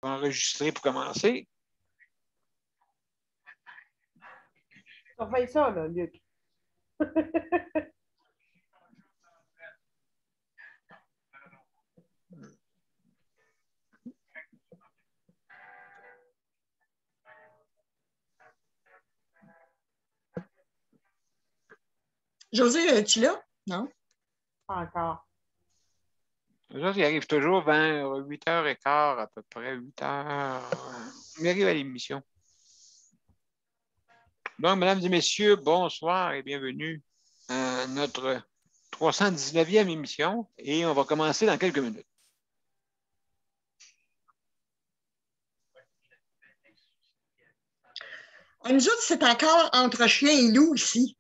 Enregistrer pour commencer. Surveille ça, là, Luc. José, es-tu là? Non? Pas encore. Les autres, ils arrivent toujours vers 8h15, à peu près, 8h. Ils arrivent à l'émission. Donc, mesdames et messieurs, bonsoir et bienvenue à notre 319e émission. Et on va commencer dans quelques minutes. Nous autres, c'est encore entre chien et loup ici.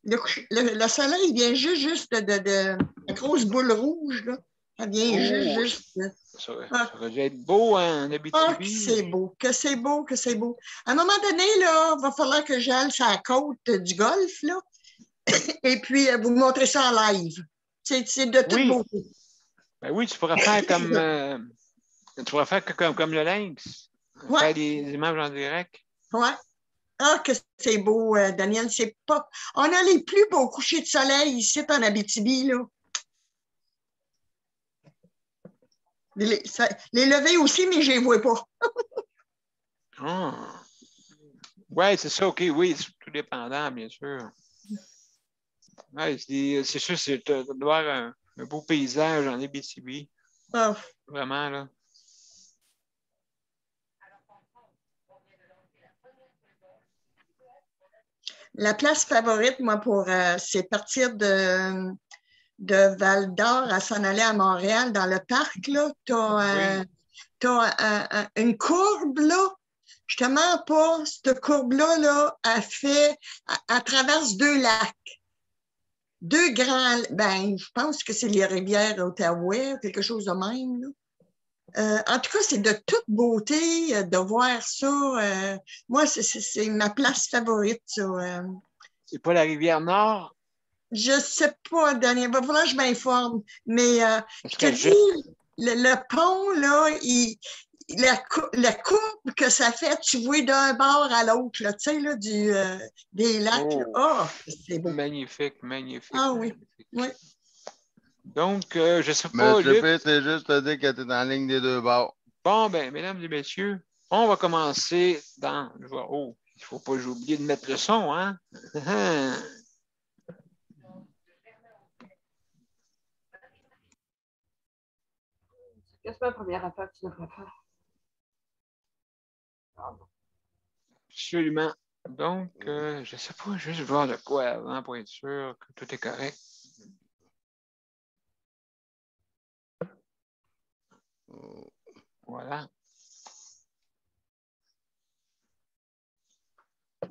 Le soleil vient juste de la grosse boule rouge, là. Ça vient juste. Ça aurait dû être beau en Abitibi. Ah, que c'est beau, que c'est beau, que c'est beau. À un moment donné, là, il va falloir que j'aille sur la côte du golfe, là, et puis vous montrer ça en live. C'est de toute beauté. Ben oui, tu pourrais faire comme comme le lynx. Ouais. Faire des images en direct. Oui. Ah, que c'est beau, Daniel. C'est pas. On a les plus beaux couchers de soleil ici en Abitibi, là. Les levées aussi, mais je ne les vois pas. Oui, c'est ça, OK, oui, c'est tout dépendant, bien sûr. Ouais, c'est sûr, tu dois avoir un beau paysage en Abitibi. Oh. Vraiment, là. La place favorite, moi, c'est partir de Val-d'Or à s'en aller à Montréal, dans le parc, là. Tu as une courbe, là. Je te mens pas, cette courbe-là, là, elle traverse deux lacs. Deux grands, ben, je pense que c'est les rivières Outaouais, quelque chose de même, là. En tout cas, c'est de toute beauté de voir ça. Moi, c'est ma place favorite, ça. C'est pas la rivière Nord? Je sais pas, Daniel. Il va falloir que je m'informe. Mais je te dis, le pont, là, la courbe que ça fait, tu vois d'un bord à l'autre, tu sais, là, des lacs. Oh, c'est beau. Magnifique, magnifique. Ah oui, magnifique. oui. Donc, je sais pas, Luc. Mais c'est juste te dire que tu es dans la ligne des deux bords. Bon, ben, mesdames et messieurs, on va commencer dans... Oh, il ne faut pas que j'oublie de mettre le son, hein? Qu'est-ce que la première affaire que tu devrais faire? Absolument. Donc, je ne sais pas, juste voir de quoi avant pour être sûr que tout est correct. Voilà.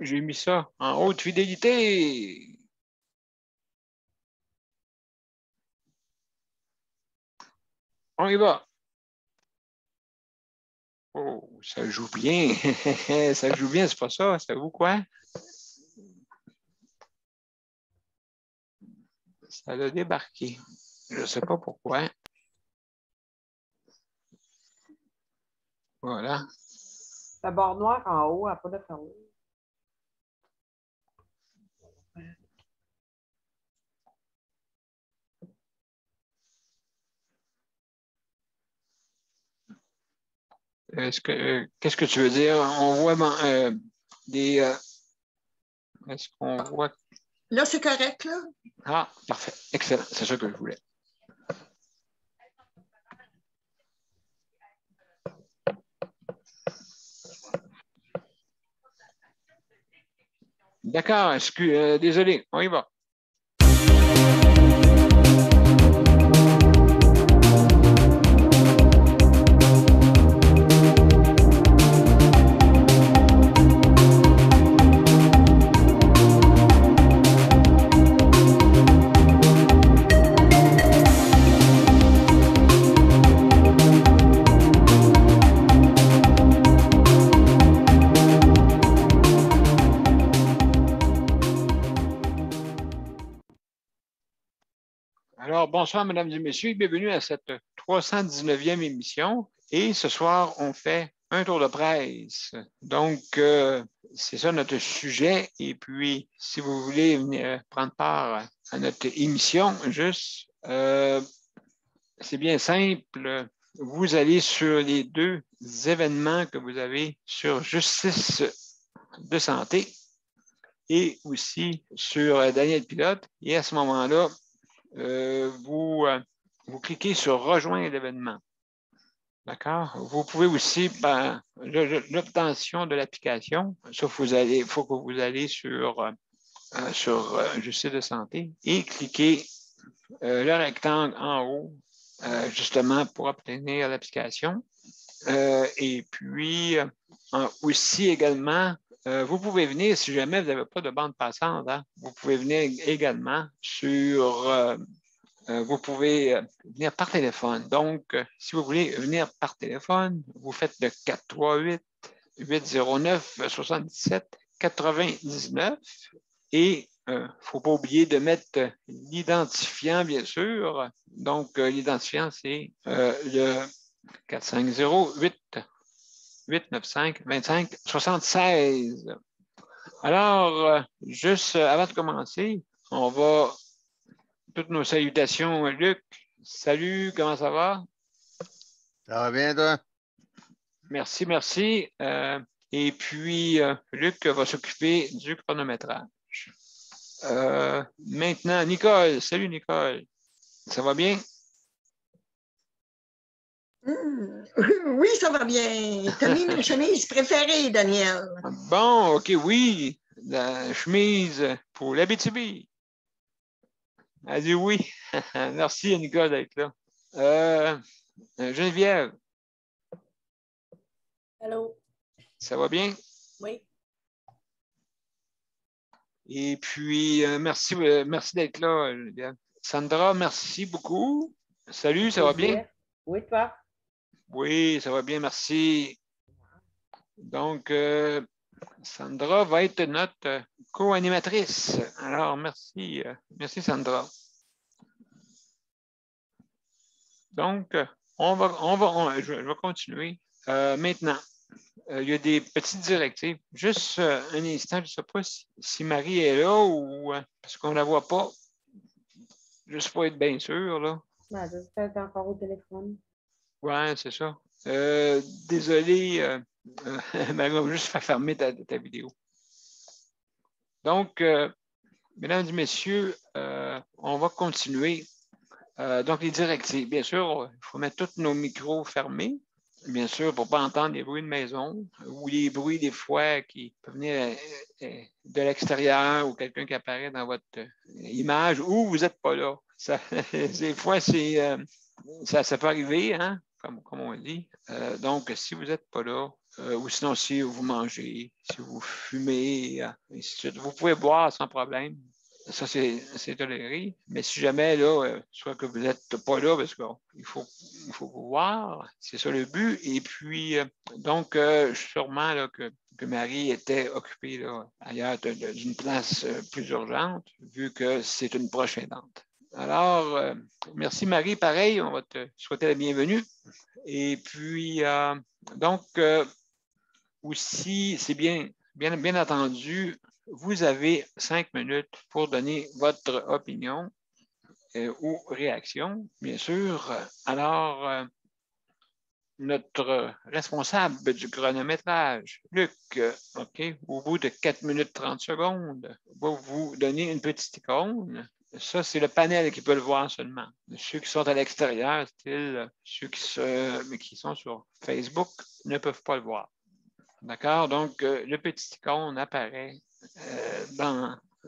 J'ai mis ça en haute fidélité. On y va. Oh, ça joue bien. Ça joue bien, c'est pas ça. C'est vous quoi? Ça a débarqué. Je ne sais pas pourquoi. Voilà. La barre noire en haut, elle n'a pas de fermer. Qu'est-ce que tu veux dire? On voit des... Est-ce qu'on voit... Là, c'est correct, là? Ah, parfait. Excellent. C'est ça que je voulais. D'accord. Désolé. On y va. Alors, bonsoir, mesdames et messieurs, bienvenue à cette 319e émission. Et ce soir, on fait un tour de presse. Donc, c'est ça notre sujet. Et puis, si vous voulez venir prendre part à notre émission, juste, c'est bien simple. Vous allez sur les 2 événements que vous avez sur Justice de santé et aussi sur Daniel Pilote. Et à ce moment-là, vous cliquez sur Rejoindre l'événement. D'accord? Vous pouvez aussi, par l'obtention de l'application, sauf il faut que vous allez sur Justice de santé et cliquez le rectangle en haut, justement pour obtenir l'application. Et puis, aussi également, vous pouvez venir, si jamais vous n'avez pas de bande passante, hein, vous pouvez venir également sur... vous pouvez venir par téléphone. Donc, si vous voulez venir par téléphone, vous faites le 438-809-77-99 et il ne faut pas oublier de mettre l'identifiant, bien sûr. Donc, l'identifiant, c'est le 450-895-25-76. Alors, juste avant de commencer, on va... Toutes nos salutations, Luc. Salut, comment ça va? Ça va bien, toi? Merci, merci. Et puis, Luc va s'occuper du chronométrage. Maintenant, Nicole. Salut, Nicole. Ça va bien? Oui, ça va bien. Tu as mis ma chemise préférée, Daniel. Bon, OK, oui. La chemise pour l'Abitibi. Elle dit oui. Merci, Nicole, d'être là. Geneviève. Allô? Ça va bien? Oui. Et puis, merci d'être là, Geneviève. Sandra, merci beaucoup. Salut, ça va bien? Oui, toi? Oui, ça va bien, merci. Donc, Sandra va être notre co-animatrice. Alors, merci. Merci, Sandra. Donc, je vais continuer. Maintenant, il y a des petites directives. Juste un instant, je ne sais pas si Marie est là ou parce qu'on ne la voit pas. Juste pour être bien sûr, là. Ben, j'espère que t'es encore au téléphone. Ouais, c'est ça. Désolé, Marie, on va juste faire fermer ta vidéo. Donc, mesdames et messieurs, on va continuer. Donc, les directives. Bien sûr, il faut mettre tous nos micros fermés, bien sûr, pour ne pas entendre les bruits de maison ou les bruits des fois qui peuvent venir de l'extérieur ou quelqu'un qui apparaît dans votre image ou vous n'êtes pas là. Ça, des fois, ça peut arriver, hein, comme on dit. Donc, si vous n'êtes pas là, ou sinon, si vous mangez, si vous fumez, ainsi de suite, vous pouvez boire sans problème. Ça, c'est toléré. Mais si jamais, là, soit que vous n'êtes pas là, parce qu'il faut vous voir, c'est ça le but. Et puis, donc, sûrement là, que Marie était occupée là, ailleurs d'une place plus urgente, vu que c'est une proche aidante. Alors, merci Marie. Pareil, on va te souhaiter la bienvenue. Et puis, donc, aussi, c'est bien entendu, vous avez 5 minutes pour donner votre opinion ou réaction, bien sûr. Alors, notre responsable du chronométrage, Luc, OK, au bout de 4 minutes 30 secondes, va vous donner une petite icône. Ça, c'est le panel qui peut le voir seulement. Ceux qui sont à l'extérieur, style ceux qui sont sur Facebook, ne peuvent pas le voir. D'accord? Donc, le petit icône apparaît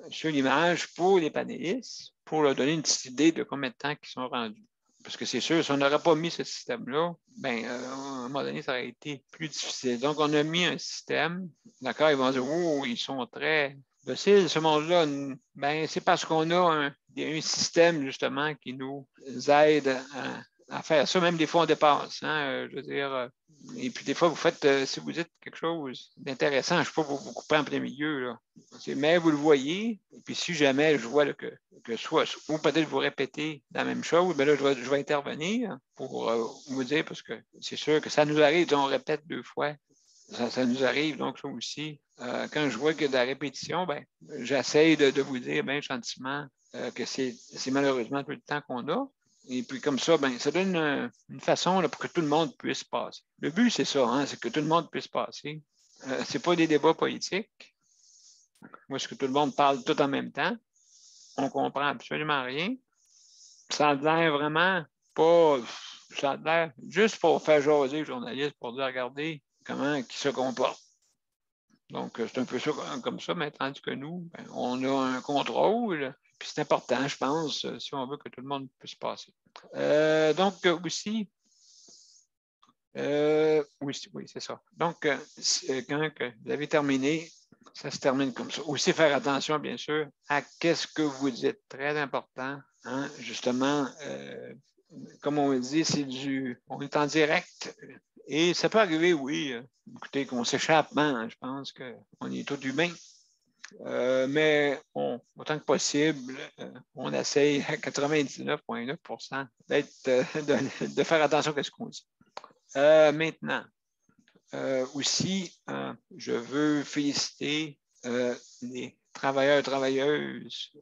sur l'image pour les panélistes pour leur donner une petite idée de combien de temps ils sont rendus. Parce que c'est sûr, si on n'aurait pas mis ce système-là, à un moment donné, ça aurait été plus difficile. Donc, on a mis un système. D'accord? Ils vont dire, oh, ils sont très dociles, ce monde-là. C'est parce qu'on a un système, justement, qui nous aide à faire ça. Même des fois, on dépasse. Hein, je veux dire, et puis des fois, vous faites, si vous dites quelque chose d'intéressant, je ne sais pas vous couper en plein milieu, là. Mais vous le voyez. Et puis si jamais je vois là, que ou peut-être vous répéter la même chose, mais là, je vais intervenir pour vous dire, parce que c'est sûr que ça nous arrive, on répète 2 fois. Ça nous arrive, donc ça aussi. Quand je vois qu'il y a de la répétition, ben, j'essaie de vous dire bien gentiment que c'est malheureusement tout le temps qu'on a. Et puis comme ça, ben, ça donne une façon là, pour que tout le monde puisse passer. Le but, c'est ça, hein, c'est que tout le monde puisse passer. Ce n'est pas des débats politiques. Moi, ce que tout le monde parle tout en même temps. On ne comprend absolument rien. Ça a l'air vraiment pas. Ça a l'air juste pour faire jaser les journalistes, pour dire, regardez comment ils se comportent. Donc, c'est un peu ça comme ça, mais tandis que nous, ben, on a un contrôle, puis c'est important, je pense, si on veut que tout le monde puisse passer. Donc, aussi, oui, c'est ça. Donc, quand vous avez terminé, ça se termine comme ça. Aussi, faire attention, bien sûr, à qu'est-ce que vous dites. Très important, hein, justement, comme on le dit, on est en direct. Et ça peut arriver, oui, écoutez, qu'on s'échappe, hein, je pense qu'on est tous humains. Mais autant que possible, on essaye à 99,9% de faire attention à ce qu'on dit. Maintenant, aussi, je veux féliciter les travailleurs et travailleuses,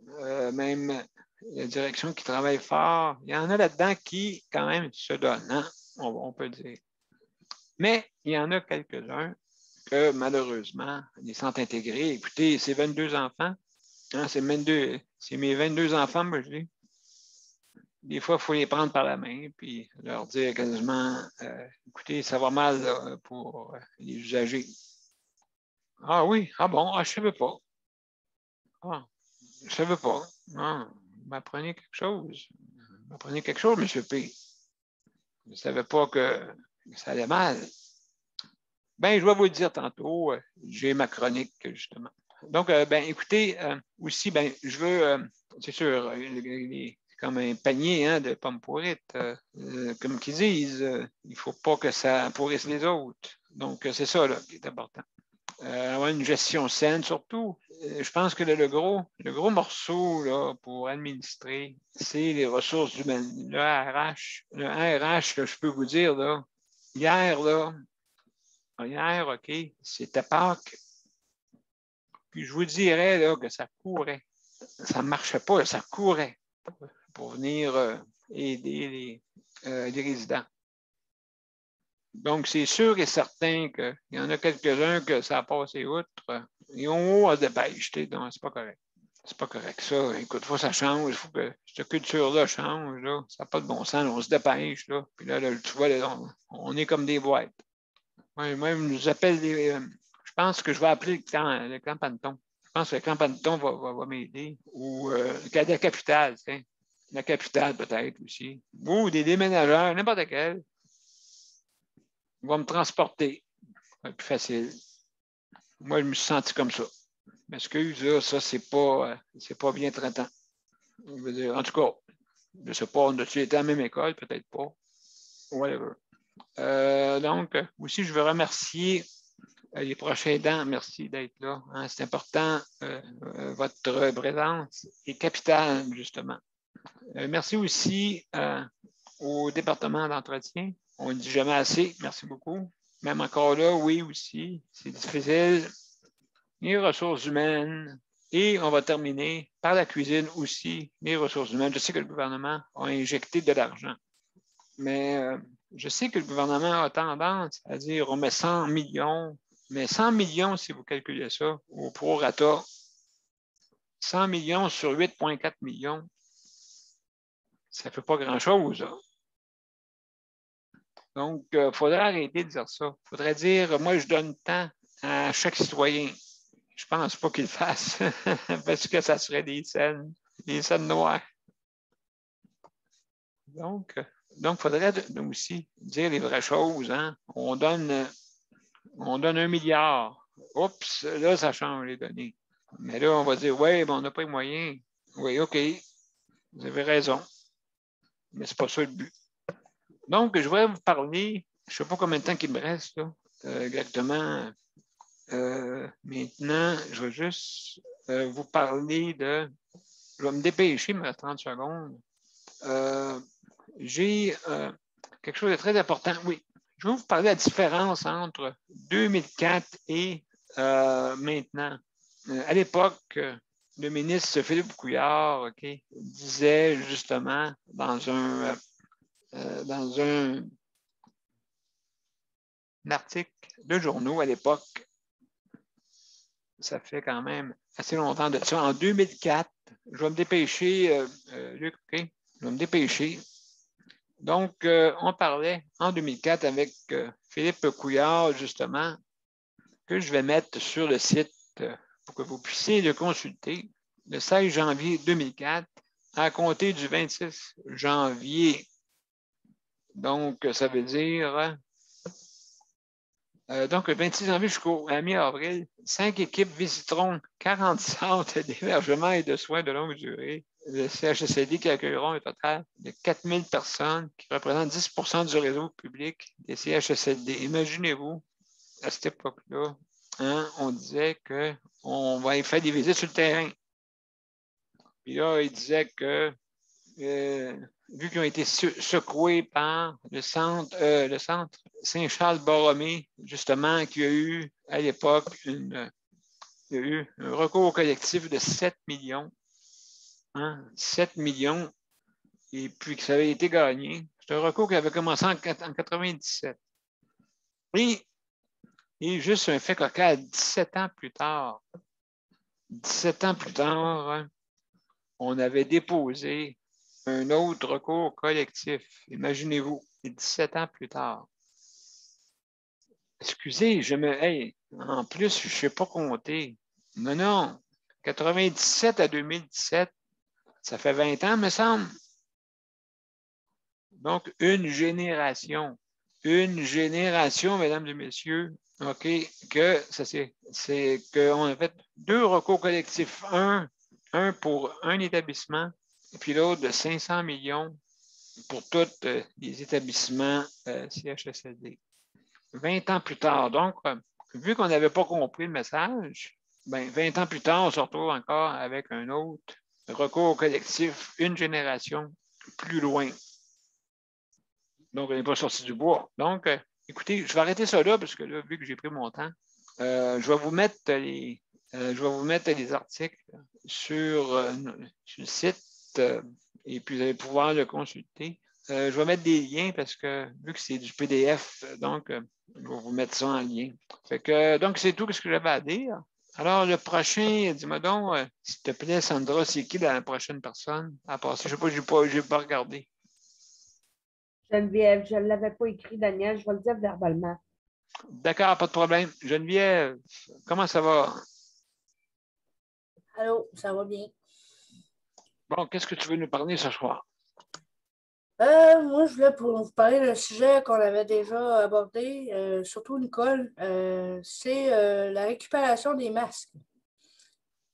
même la direction qui travaille fort. Il y en a là-dedans qui, quand même, se donnent, hein? On peut dire. Mais il y en a quelques-uns que, malheureusement, les centres intégrés, écoutez, c'est 22 enfants, hein, c'est mes 22 enfants, moi je dis. Des fois, il faut les prendre par la main puis leur dire quasiment écoutez, ça va mal là, pour les usagers. Ah oui, ah bon, je ne savais pas. Ah, je ne savais pas. Ah, vous m'apprenez quelque chose. Vous m'apprenez quelque chose, M. P. Je ne savais pas que ça allait mal. Bien, je vais vous le dire tantôt. J'ai ma chronique, justement. Donc, ben, écoutez, aussi, ben, je veux, c'est sûr, comme un panier hein, de pommes pourrites, comme qu'ils disent, il ne faut pas que ça pourrisse les autres. Donc, c'est ça là, qui est important. Avoir une gestion saine, surtout. Je pense que le gros morceau là, pour administrer, c'est les ressources humaines. Le RH. Le RH, là, je peux vous dire, là, hier, OK, c'était Pâques. Puis je vous dirais là, que ça courait. Ça ne marchait pas, ça courait pour venir aider les résidents. Donc, c'est sûr et certain qu'il y en a quelques-uns que ça a passé outre. Et on se dépêche. Non, c'est pas correct. C'est pas correct, ça. Écoute, il faut que ça change. Il faut que cette culture-là change. Là. Ça n'a pas de bon sens. On se dépêche. Là. Puis là, tu vois, là, on est comme des boîtes. Ouais, moi, ils nous appellent je pense que je vais appeler le clan Panton. Je pense que le clan Panton va m'aider. Ou la capitale, tiens. La capitale, peut-être aussi. Ou des déménageurs, n'importe quel. Ils vont me transporter. Ça va être plus facile. Moi, je me suis senti comme ça. Je m'excuse, là, ça, c'est pas bien traitant. Je veux dire, en tout cas, je ne sais pas, on a-tu été à la même école? Peut-être pas. Whatever. Donc, aussi, je veux remercier les prochains aidants. Merci d'être là. Hein, c'est important. Votre présence est capitale, justement. Merci aussi au département d'entretien. On ne dit jamais assez. Merci beaucoup. Même encore là, oui, aussi, c'est difficile. Les ressources humaines. Et on va terminer par la cuisine aussi, les ressources humaines. Je sais que le gouvernement a injecté de l'argent. Mais je sais que le gouvernement a tendance à dire on met 100 millions. Mais 100 millions, si vous calculez ça au prorata, 100 millions sur 8,4 millions, ça ne fait pas grand-chose. Là. Donc, il faudrait arrêter de dire ça. Il faudrait dire, moi, je donne tant à chaque citoyen. Je ne pense pas qu'il le fasse, parce que ça serait des scènes noires. Donc, il faudrait aussi dire les vraies choses. Hein? On donne 1 milliard. Oups, là, ça change les données. Mais là, on va dire, oui, mais on n'a pas les moyens. Oui, OK, vous avez raison. Mais ce n'est pas ça le but. Donc, je voudrais vous parler, je ne sais pas combien de temps il me reste, là, exactement. Maintenant, je vais juste vous parler de je vais me dépêcher, il me reste 30 secondes. J'ai quelque chose de très important. Oui, je vais vous parler de la différence entre 2004 et maintenant. À l'époque, le ministre Philippe Couillard disait justement dans un article de journaux à l'époque, ça fait quand même assez longtemps de ça. En 2004, je vais me dépêcher, Luc, OK? Je vais me dépêcher. Donc, on parlait en 2004 avec Philippe Couillard, justement, que je vais mettre sur le site pour que vous puissiez le consulter. Le 16 janvier 2004, à compter du 26 janvier. Donc, ça veut dire... donc, le 26 janvier jusqu'au mi-avril, 5 équipes visiteront 40 centres d'hébergement et de soins de longue durée. Le CHSLD qui accueilleront un total de 4000 personnes qui représentent 10 du réseau public des CHSLD. Imaginez-vous, à cette époque-là, on disait qu'on va faire des visites sur le terrain. Puis là, il disait que vu qu'ils ont été secoués par le centre Saint-Charles-Borromée, justement, qui a eu à l'époque il y a eu un recours collectif de 7 millions. 7 millions, et puis que ça avait été gagné. C'est un recours qui avait commencé en 1997. Et juste un fait cocasse, 17 ans plus tard, on avait déposé un autre recours collectif. Imaginez-vous, 17 ans plus tard. Excusez, en plus, je ne sais pas compter. Non, 97 à 2017, ça fait 20 ans, me semble. Donc, une génération, mesdames et messieurs, OK, c'est qu'on a fait 2 recours collectifs, un pour un établissement, et puis l'autre de 500 millions pour tous les établissements CHSLD. 20 ans plus tard, donc, vu qu'on n'avait pas compris le message, 20 ans plus tard, on se retrouve encore avec un autre recours collectif, une génération plus loin. Donc, on n'est pas sorti du bois. Donc, écoutez, je vais arrêter ça là, parce que là, vu que j'ai pris mon temps, je vais vous mettre les articles sur le site et puis vous allez pouvoir le consulter. Je vais mettre des liens parce que vu que c'est du PDF, donc je vais vous mettre ça en lien. Donc, c'est tout ce que j'avais à dire. Alors, le prochain, dis-moi donc, s'il te plaît, Sandra, c'est qui la prochaine personne à passer? Je ne sais pas, je n'ai pas regardé. Geneviève, je ne l'avais pas écrit, Daniel, je vais le dire verbalement. D'accord, pas de problème. Geneviève, comment ça va? Allô, ça va bien. Bon, qu'est-ce que tu veux nous parler ce soir? Moi, je voulais vous parler d'un sujet qu'on avait déjà abordé, surtout Nicole, c'est la récupération des masques.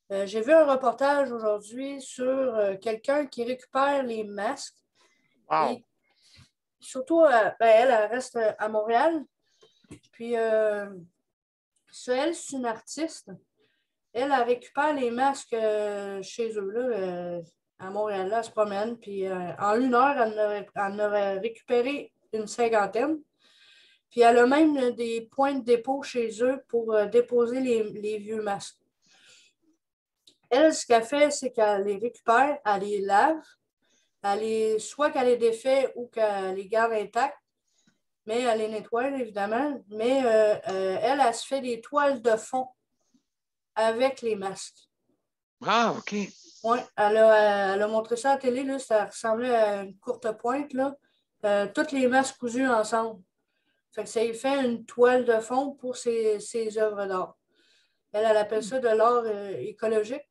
J'ai vu un reportage aujourd'hui sur quelqu'un qui récupère les masques. Wow. Et surtout, elle reste à Montréal. Puis, elle, c'est une artiste. Elle récupère les masques chez eux, là, à Montréal, là, elle se promène. Puis, en 1 heure, elle aurait récupéré une 50aine. Puis, elle a même des points de dépôt chez eux pour déposer les vieux masques. Elle, ce qu'elle fait, c'est qu'elle les récupère, elle les lave, soit qu'elle les défait ou qu'elle les garde intacts, mais elle les nettoie, évidemment. Mais elle se fait des toiles de fond avec les masques. Ah, OK. Oui, elle a montré ça à la télé, là, ça ressemblait à une courte pointe, là. Toutes les masques cousus ensemble. Fait que ça lui fait une toile de fond pour ses œuvres d'art. Elle appelle ça de l'art écologique.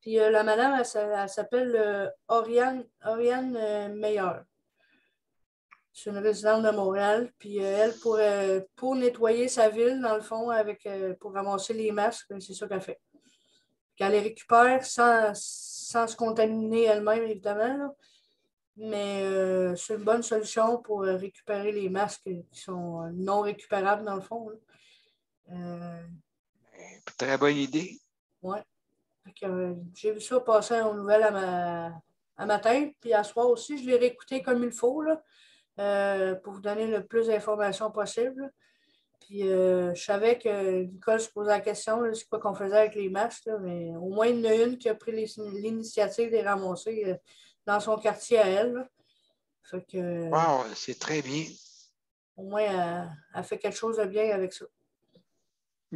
Puis la madame, elle s'appelle Oriane Meyer. C'est une résidente de Montréal. Puis elle, pour nettoyer sa ville, dans le fond, pour ramasser les masques, c'est ça qu'elle fait. Qu'elle les récupère sans se contaminer elle-même, évidemment. Là. Mais c'est une bonne solution pour récupérer les masques qui sont non récupérables, dans le fond. Très bonne idée. Oui. J'ai vu ça passer aux nouvelles à matin. Puis à soir aussi, je l'ai réécouté comme il faut là, pour vous donner le plus d'informations possible. Puis je savais que Nicole se posait la question, là, c'est quoi qu'on faisait avec les masques, là, mais au moins il y en a une qui a pris l'initiative de les ramasser dans son quartier à elle. Là. Fait que, Wow, c'est très bien. au moins, elle fait quelque chose de bien avec ça.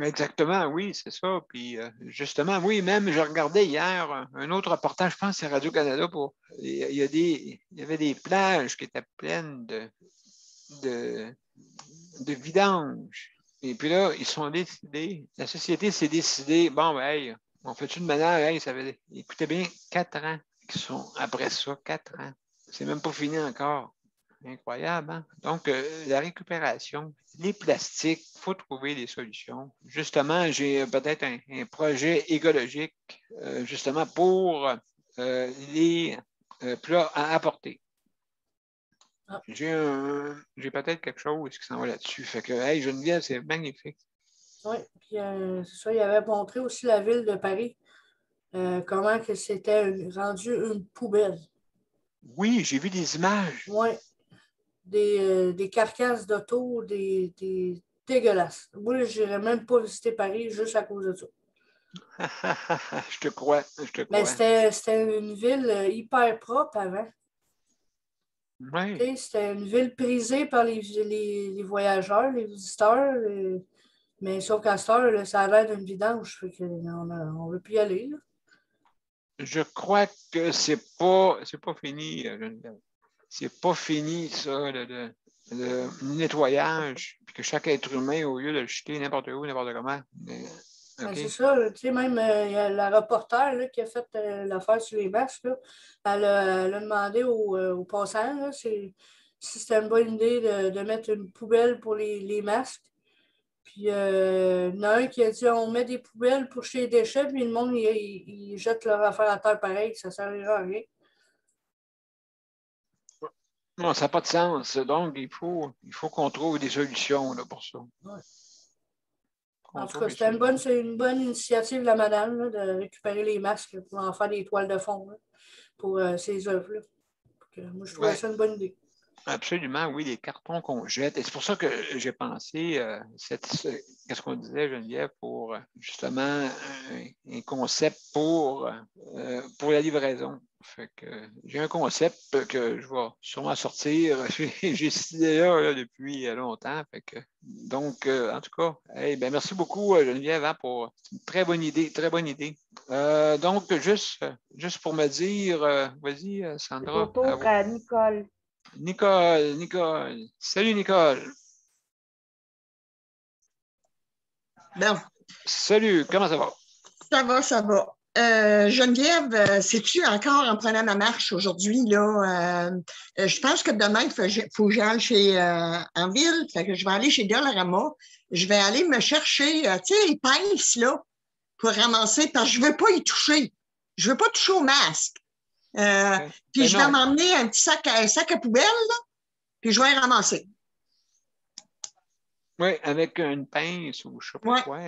Exactement, oui, c'est ça. Puis justement, oui, même je regardais hier un autre reportage, je pense que c'est Radio-Canada, il y avait des plages qui étaient pleines de vidanges. Et puis là, ils sont décidés, la société s'est décidée, bon, ben, hey, on fait une manière, hey, ça fait, écoutez bien, 4 ans qui sont après ça, 4 ans. C'est même pas fini encore. Incroyable, hein? Donc, la récupération, les plastiques, il faut trouver des solutions. Justement, j'ai peut-être un projet écologique, justement, pour les plats à apporter. Ah. J'ai peut-être quelque chose qui s'en va là-dessus. Fait que, hey, Geneviève, c'est magnifique. Oui, puis c'est ça, il avait montré aussi la ville de Paris, comment que c'était rendu une poubelle. Oui, j'ai vu des images. Oui, des carcasses d'auto, des dégueulasses. Moi, je n'irais même pas visiter Paris juste à cause de ça. Je te crois, je te Mais crois. c'était une ville hyper propre avant. Oui. C'était une ville prisée par les voyageurs, les visiteurs. Mais sauf qu'à cette heure, ça a l'air d'une vidange. Fait que on ne veut plus y aller. Là. Je crois que c'est pas fini, Geneviève. C'est pas fini, ça, le nettoyage, puis que chaque être humain, au lieu de le jeter n'importe où, n'importe comment. Ben, OK. c'est ça, tu sais, même y a la reporter là, qui a fait l'affaire sur les masques, là, elle a demandé aux passants là, si c'était une bonne idée de mettre une poubelle pour les masques. Puis il y en a un qui a dit on met des poubelles pour jeter les déchets, puis le monde, il jette leur affaire à terre pareil, ça ne servira à rien. Non, ça n'a pas de sens. Donc, il faut qu'on trouve des solutions là, pour ça. Ouais. Qu'on En tout trouve cas, des c'était solutions. une bonne initiative de la madame là, de récupérer les masques pour en faire des toiles de fond là, pour ses œuvres. Là. Moi, je trouvais Ouais. ça une bonne idée. Absolument, oui, les cartons qu'on jette. Et c'est pour ça que j'ai pensé, qu'est-ce qu'on disait, Geneviève, pour justement un concept pour la livraison. Fait que j'ai un concept que je vais sûrement sortir. J'ai cette idée-là depuis longtemps. Fait que, donc, en tout cas, hey, ben, merci beaucoup, Geneviève, hein, pour une très bonne idée, très bonne idée. Donc, juste pour me dire, vas-y, C'est Sandra. ton tour à Nicole. Nicole. Salut, Nicole. Bon, Salut, comment ça va? ça va, ça va. Geneviève, sais-tu encore en prenant ma marche aujourd'hui, là, je pense que demain, il faut que j'aille en ville, fait que je vais aller chez Dollarama. Je vais aller me chercher, tu sais, les pinces, là, pour ramasser, parce que je ne veux pas y toucher. Je ne veux pas toucher au masque. Ben, Puis je vais non. m'emmener un petit sac à poubelle, là, puis je vais y ramasser. Oui, avec une pince ou je ne sais pas Ouais. quoi.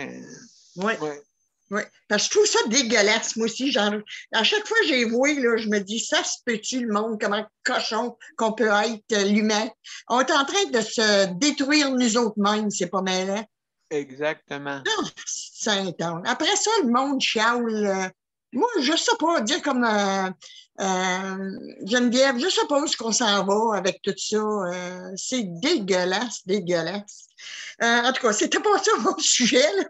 Oui. Ouais. Oui, parce que je trouve ça dégueulasse, moi aussi. Genre, à chaque fois que j'ai vu, là, je me dis, ça se peut-tu, le monde, comment cochon qu'on peut être, l'humain. On est en train de se détruire nous autres mêmes, c'est pas mêlant. Exactement. Ah, c'est intense. Après ça, le monde chiale. Moi, je ne sais pas, dire comme Geneviève, je ne sais pas où est-ce qu'on s'en va avec tout ça. C'est dégueulasse, dégueulasse. En tout cas, c'était pas ça mon sujet, là,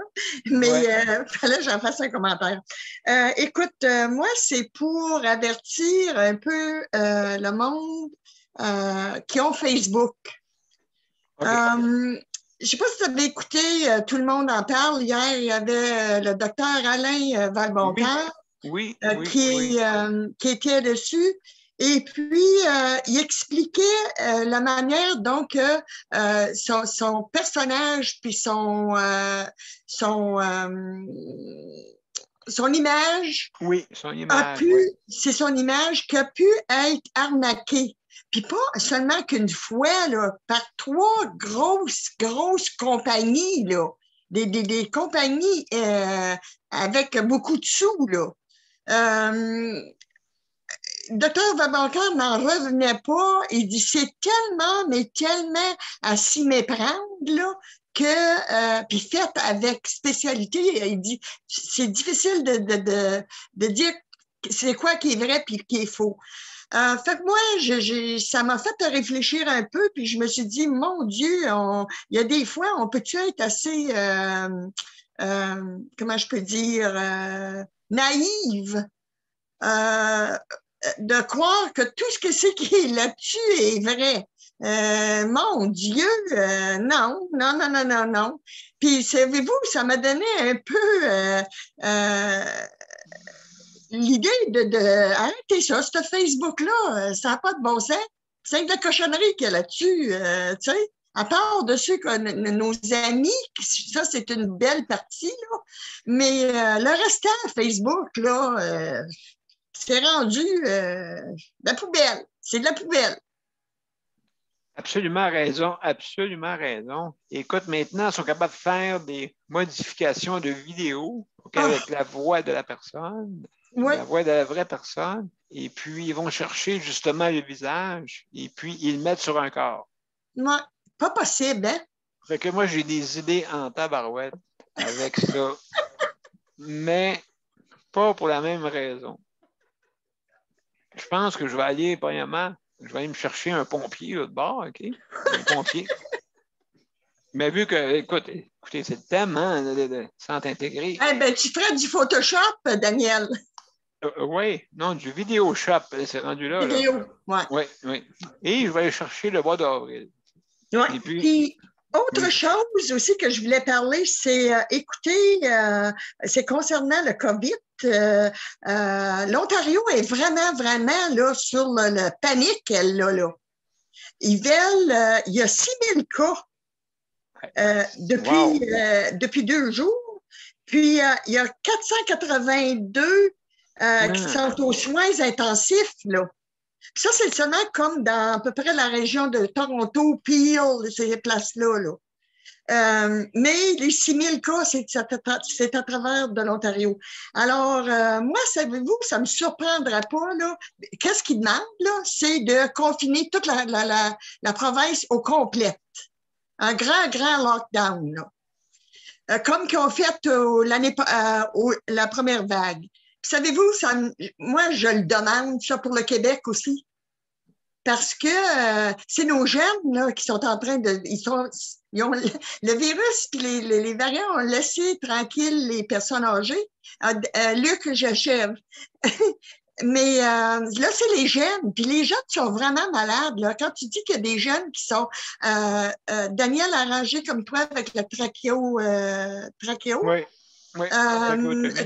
mais il fallait que j'en fasse un commentaire. Écoute, moi, c'est pour avertir un peu le monde qui ont Facebook. OK. Je ne sais pas si tu avais écouté, tout le monde en parle. Hier, il y avait le docteur Alain Valboncoeur Oui. qui était dessus. Et puis, il expliquait la manière dont son personnage puis son image Oui, son a image. pu, Oui. c'est son image qui a pu être arnaquée. Puis pas seulement qu'une fois, là, par 3 grosses compagnies, là, des compagnies avec beaucoup de sous, là. Docteur Vabancourt n'en revenait pas. Il dit, c'est tellement, mais tellement à s'y méprendre, là, que, puis fait avec spécialité, il dit, c'est difficile de dire c'est quoi qui est vrai puis qui est faux. Fait que moi, ça m'a fait réfléchir un peu, puis je me suis dit, mon Dieu, il y a des fois, on peut-tu être assez, comment je peux dire, naïve, de croire que tout ce que c'est qui est là-dessus est vrai. Mon Dieu, non, non, non, non, non, non. Puis, savez-vous, ça m'a donné un peu l'idée arrêter ça, ce Facebook-là, ça n'a pas de bon sens. C'est de la cochonnerie qu'il y a là-dessus, tu sais. À part de ceux que nos amis, ça, c'est une belle partie, là. Mais le restant, Facebook, là, c'est rendu la poubelle. C'est de la poubelle. Absolument raison, absolument raison. Écoute, maintenant, ils sont capables de faire des modifications de vidéos avec la voix de la personne, la voix de la vraie personne, et puis ils vont chercher justement le visage, et puis ils le mettent sur un corps. Ouais, pas possible, hein? Fait que moi, j'ai des idées en tabarouette avec ça, mais pas pour la même raison. Je pense que je vais aller, premièrement, je vais aller me chercher un pompier là, de bord, OK? Un pompier. Mais vu que, écoutez, c'est le thème, hein, de santé intégrée. Eh bien, tu ferais du Photoshop, Daniel. Oui, non, du vidéo shop, c'est rendu là. Vidéo, oui. Oui, oui. Et je vais aller chercher le bois d'avril. Oui. Puis, autre chose aussi que je voulais parler, c'est, écoutez, c'est concernant le COVID. L'Ontario est vraiment, vraiment là, sur le panique, elle, là. Ils veulent, il y a 6000 cas depuis 2 jours. Puis, il y a 482 qui sont aux soins intensifs, là. Ça, c'est seulement comme dans à peu près la région de Toronto, Peel, ces places-là, là. Mais les 6000 cas, c'est à travers de l'Ontario. Alors, moi, savez-vous, ça ne me surprendra pas, là. Qu'est-ce qu'ils demandent, là? C'est de confiner toute la province au complet. Un grand, grand lockdown, là. Comme qu'ils ont fait la première vague. Savez-vous, moi, je le demande, ça pour le Québec aussi. Parce que c'est nos jeunes là, qui sont en train de. Ils ont le virus et les variants ont laissé tranquilles les personnes âgées. Luc, j'achève. Mais là, c'est les jeunes. Puis les jeunes sont vraiment malades. Là. Quand tu dis qu'il y a des jeunes qui sont. Daniel a arrangé comme toi avec le trachéo. Oui. Oui,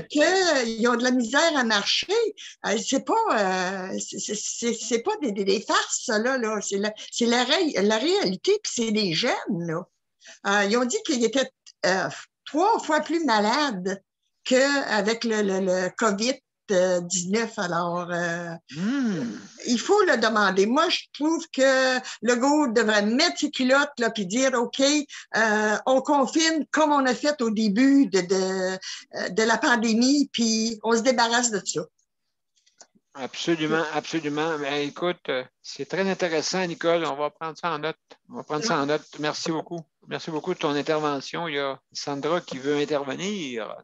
qu'ils ont de la misère à marcher. C'est pas des farces, ça, là. C'est la réalité, puis c'est des jeunes, là. Ils ont dit qu'ils étaient 3 fois plus malades qu'avec le COVID-19. Alors, il faut le demander. Moi, je trouve que Legault devrait mettre ses culottes là puis dire, OK, on confine comme on a fait au début de la pandémie, puis on se débarrasse de ça. Absolument, absolument. Mais écoute, c'est très intéressant, Nicole. On va prendre ça en note. Merci beaucoup. Merci beaucoup de ton intervention. Il y a Sandra qui veut intervenir.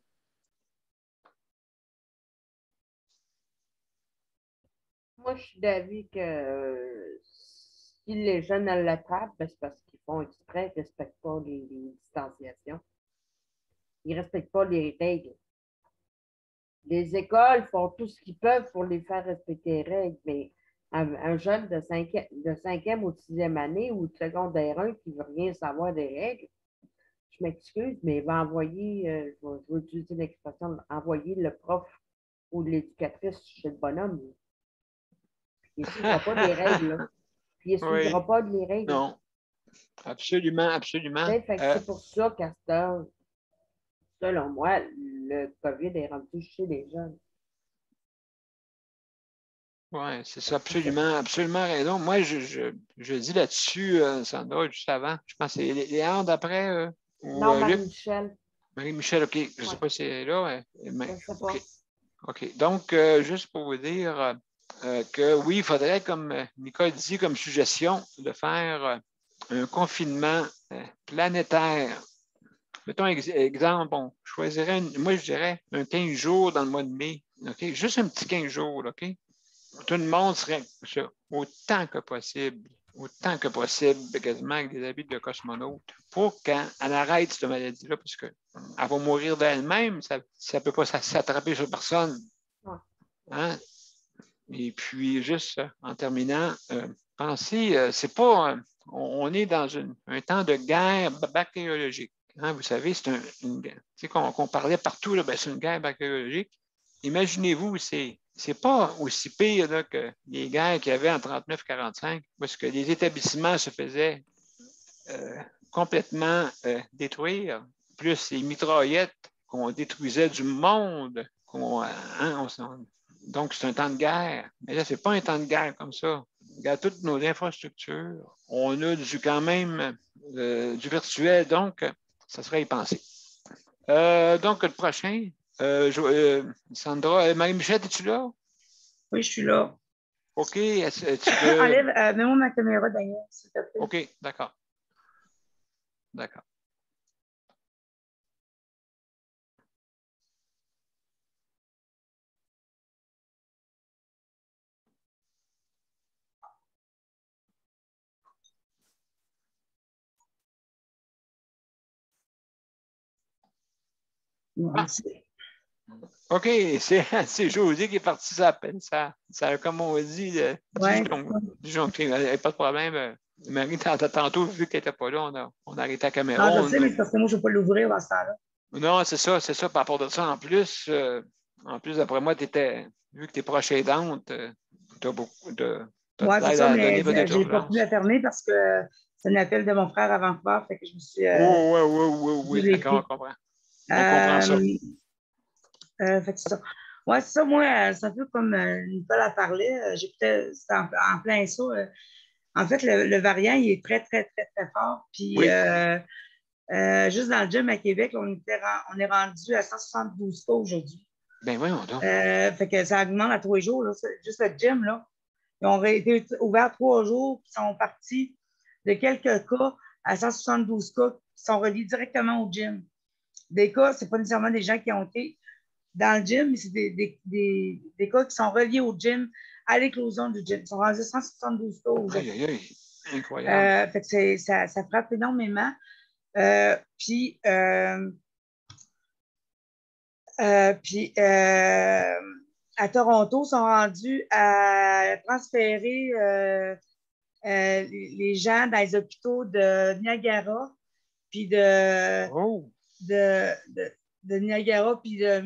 Moi, je suis d'avis que si les jeunes l'attrapent, c'est parce qu'ils font exprès, ils ne respectent pas les distanciations. Ils ne respectent pas les règles. Les écoles font tout ce qu'ils peuvent pour les faire respecter les règles, mais un jeune de 5e ou de 6e année ou de secondaire 1 qui ne veut rien savoir des règles, je m'excuse, mais il va envoyer, je vais utiliser l'expression, envoyer le prof ou l'éducatrice chez le bonhomme. Il ne suivra pas des règles. Là. Puis il ne suivra pas les règles. Non, absolument, absolument. C'est pour ça qu'à cette heure, selon moi, le COVID est rendu chez les jeunes. Oui, c'est ça, absolument, absolument raison. Moi, je dis là-dessus, Sandra, juste avant, je pense que c'est Léandre d'après. Non, Marie-Michel. Marie-Michel, OK. Je ne sais pas si elle est là. Je ne sais pas. OK. Donc, juste pour vous dire que oui, il faudrait, comme Nicole dit, comme suggestion, de faire un confinement planétaire. Mettons exemple, on choisirait, moi je dirais un 15 jours dans le mois de mai. OK? Juste un petit 15 jours, OK? Tout le monde serait ça, autant que possible, quasiment avec des habits de cosmonaute, pour qu'elle arrête cette maladie-là, parce qu'elle va mourir d'elle-même, ça ne peut pas s'attraper sur personne. Hein? Et puis, juste en terminant, pensez, c'est pas, on est dans un temps de guerre bactériologique. Hein, vous savez, c'est une guerre. Tu sais, qu'on parlait partout, là, ben, c'est une guerre bactériologique. Imaginez-vous, c'est pas aussi pire là, que les guerres qu'il y avait en 39-45, parce que les établissements se faisaient complètement détruire, plus les mitraillettes qu'on détruisait du monde. Donc, c'est un temps de guerre. Mais là, ce n'est pas un temps de guerre comme ça. Regarde toutes nos infrastructures. On a quand même du virtuel, donc ça serait y penser. Donc, le prochain, Sandra, Marie-Michel, es-tu là? Oui, je suis là. OK. Tu veux... Enlève, mets-moi ma caméra d'ailleurs, s'il te plaît. OK, d'accord. D'accord. OK, c'est José qui est parti ça à peine. Ça comme on dit, disjoncté. Pas de problème. Marie, tantôt, vu qu'elle n'était pas là, on a arrêté la caméra. Non, je sais, mais c'est parce que moi, je ne vais pas l'ouvrir à ce temps-là. Non, c'est ça. Par rapport de ça, en plus, d'après moi, vu que tu es proche aidante, tu as beaucoup de. Oui, c'est ça, mais je n'ai pas pu la fermer parce que c'est un appel de mon frère à Vancouver, fait que je me suis. Oui, d'accord, on comprend. On comprend ça. Fait que c'est ça. Oui, c'est ça, moi, c'est un peu comme Nicole a parlé, j'écoutais, c'était en plein ça. En fait, le variant, il est très, très, très, très fort. Puis, juste dans le gym à Québec, on est rendu à 172 cas aujourd'hui. Ben oui, on fait que ça augmente à 3 jours, là, juste le gym, là. Ils ont été ouverts 3 jours, puis sont partis de quelques cas à 172 cas qui sont reliés directement au gym. Des cas, ce n'est pas nécessairement des gens qui ont été dans le gym, mais c'est des cas qui sont reliés au gym, à l'éclosion du gym. Ils sont rendus 172 cas aujourd'hui. Aïe, incroyable. Fait que ça frappe énormément. Puis, à Toronto, ils sont rendus à transférer les gens dans les hôpitaux de Niagara, puis de Niagara, puis de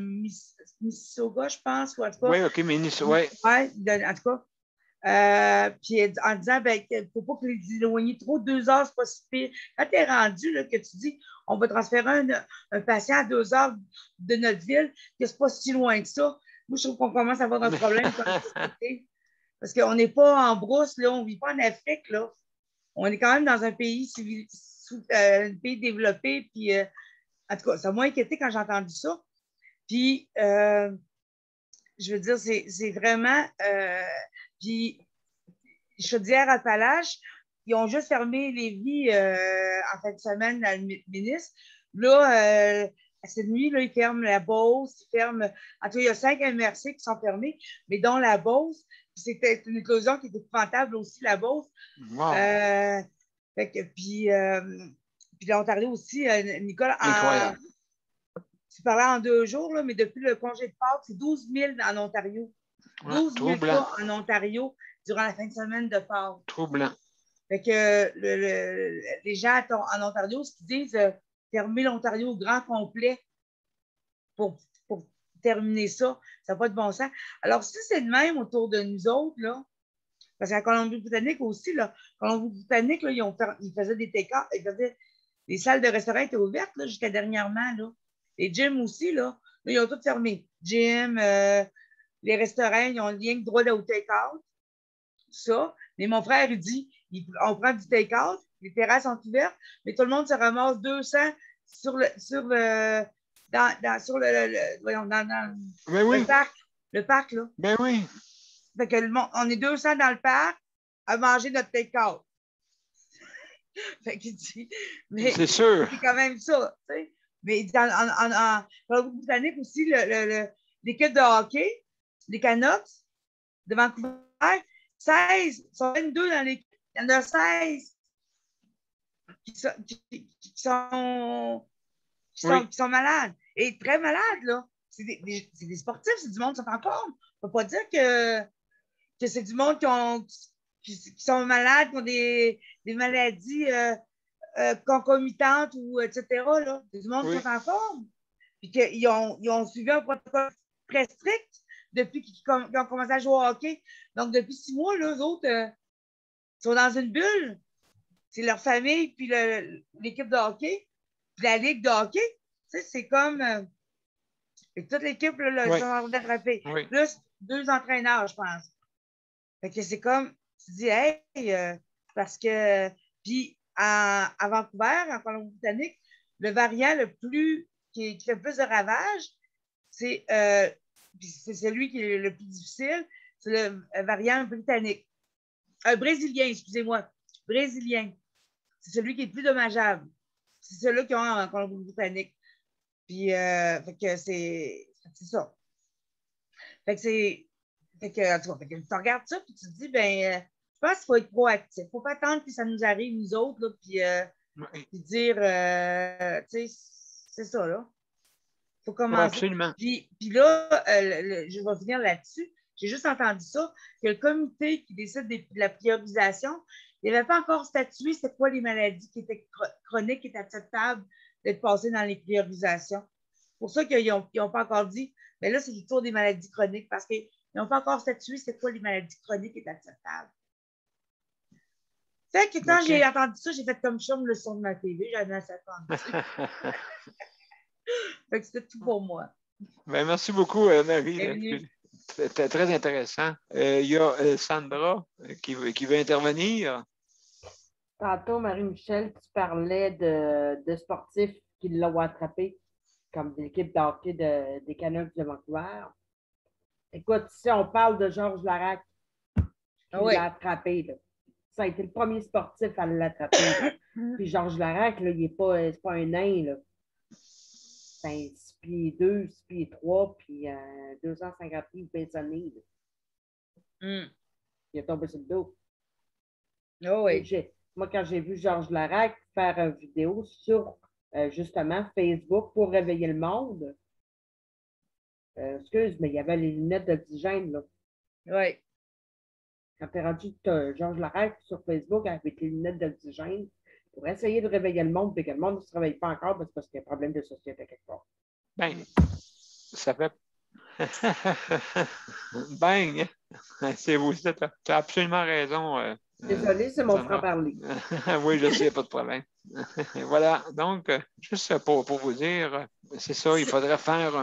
Mississauga, je pense, ou en tout cas. Oui, OK, Mississauga, oui. Oui, en tout cas. Puis en disant, il ne faut pas que les éloigner trop, 2 heures, c'est pas si pire. Quand tu es rendu, là, que tu dis, on va transférer un patient à 2 heures de notre ville, que c'est pas si loin que ça, moi, je trouve qu'on commence à avoir un problème comme société. Parce qu'on n'est pas en brousse, là, on ne vit pas en Afrique, là. On est quand même dans un pays pays développé, puis en tout cas, ça m'a inquiété quand j'ai entendu ça. Puis, je veux dire, c'est vraiment... puis, Chaudière-Appalaches, ils ont juste fermé Lévis en fin de semaine dans le ministre. Là, cette nuit, là, ils ferment la Beauce, ils ferment... En tout cas, il y a 5 MRC qui sont fermés, mais dont la Beauce. C'était une éclosion qui était épouvantable aussi, la Beauce. Wow. Puis l'Ontario aussi, Nicole, incroyable. Tu parlais en 2 jours, là, mais depuis le congé de Pâques, c'est 12 000 en Ontario. 12 000 cas en Ontario durant la fin de semaine de Pâques. Troublant. Fait que les gens en Ontario, ce qu'ils disent, fermer l'Ontario au grand complet pour terminer ça. Ça n'a pas de bon sens. Alors, si c'est de même autour de nous autres, là, parce qu'à Colombie-Britannique aussi, là, Colombie-Britannique, là, ils faisaient des take-out, les salles de restaurant étaient ouvertes là, jusqu'à dernièrement. Là. Les gyms aussi, là, ils ont tout fermé. Gym, les restaurants, ils ont rien que droit au take-out. Ça. Mais mon frère, il dit, on prend du take-out, les terrasses sont ouvertes, mais tout le monde se ramasse 200 sur le parc. le parc, là. Ben oui. Fait que on est 200 dans le parc à manger notre take-out. Fait qu'il dit, mais C'est sûr. c'est quand même ça, tu sais. Mais en Colombie-Britannique aussi, l'équipe de hockey, les Canucks de Vancouver, 16, ils sont 22 dans l'équipe. Il y en a 16 qui sont malades. Et très malades, là. C'est des sportifs, c'est du monde qui sont en forme. On ne peut pas dire que c'est du monde qui sont malades, qui ont des maladies concomitantes, ou etc. Là. C'est du monde qui sont en forme. Puis qu'ils ont suivi un protocole très strict depuis qu'ils ont commencé à jouer au hockey. Donc, depuis 6 mois, là, eux autres sont dans une bulle. C'est leur famille, puis l'équipe de hockey, puis la ligue de hockey. Tu sais, c'est comme toute l'équipe, là, ils sont en train d'attraper. Plus 2 entraîneurs, je pense. Fait que c'est comme, tu dis, hey, parce que, puis à Vancouver, en Colombie-Britannique, le variant qui fait le plus de ravages, c'est celui qui est le plus difficile, c'est le variant britannique. Brésilien, excusez-moi. Brésilien. C'est celui qui est le plus dommageable. C'est celui-là qui ont en Colombie-Britannique. Puis, fait que c'est ça. Fait que c'est. Fait que tu regardes ça, puis tu te dis, ben, je pense qu'il faut être proactif. Il ne faut pas attendre que ça nous arrive, nous autres, là, puis dire, tu sais, c'est ça, là. Il faut commencer. Absolument. Puis là, je vais venir là-dessus. J'ai juste entendu ça, que le comité qui décide de la priorisation, il n'avait pas encore statué c'est quoi les maladies qui étaient chroniques, qui étaient acceptables d'être passées dans les priorisations. C'est pour ça qu'ils n'ont pas encore dit, mais là, c'est le tour des maladies chroniques, parce qu'ils n'ont pas encore statué c'est quoi les maladies chroniques qui étaient acceptables. Fait que quand j'ai entendu ça, j'ai fait comme chum le son de ma TV, j'avais assez attendu. Fait que c'était tout pour moi. Ben, merci beaucoup, Marie. C'était très intéressant. Il y a Sandra qui veut intervenir. Tantôt, Marie-Michel, tu parlais de sportifs qui l'ont attrapé, comme l'équipe de hockey des Canucks de Vancouver. Écoute, si on parle de Georges Larac, qui l'a attrapé, là. Ça a été le premier sportif à l'attraper. Puis Georges Larac, là, c'est pas un nain, là. C'est 6 pieds 2, 6 pieds 3, puis 250 livres baissonnés. Il est tombé sur le dos. Oh oui. Moi, quand j'ai vu Georges Larac faire une vidéo sur, justement, Facebook pour réveiller le monde, excuse, mais il y avait les lunettes d'oxygène, là. Oui. Quand tu es rendu Georges Larac sur Facebook avec les lunettes d'oxygène, pour essayer de réveiller le monde, puis que le monde ne se réveille pas encore, parce qu'il y a un problème de société quelque part. Ben, ça fait. Bang! C'est vous, tu as absolument raison. Désolé, c'est mon franc-parler. Oui, je sais, pas de problème. Voilà, donc, juste pour vous dire, c'est ça, il faudrait faire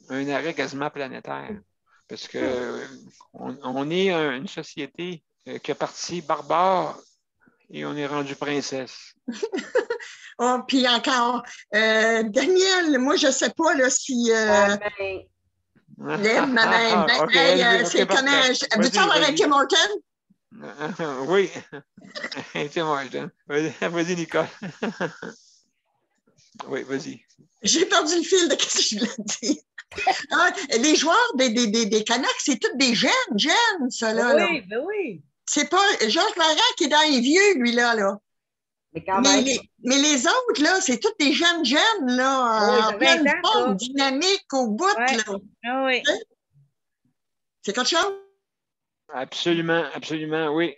un arrêt quasiment planétaire. Parce que on est une société qui est partie barbare et on est rendu princesse. Oh, puis encore, Daniel, moi, je ne sais pas là, si. C'est comment. Veux-tu avoir un Tim Horton? Oui. Tim Horton. Vas-y, Nicole. Oui, vas-y. J'ai perdu le fil de ce que je voulais dire. Les joueurs des Canucks, c'est tous des jeunes, ça, là. Oui, ben oui. C'est pas Georges Larac qui est dans les vieux, lui, là. Mais les autres, là, c'est tous des jeunes, là, en pleine forme, dynamique au bout, là. Ah oui. C'est quelque chose? Absolument, absolument, oui.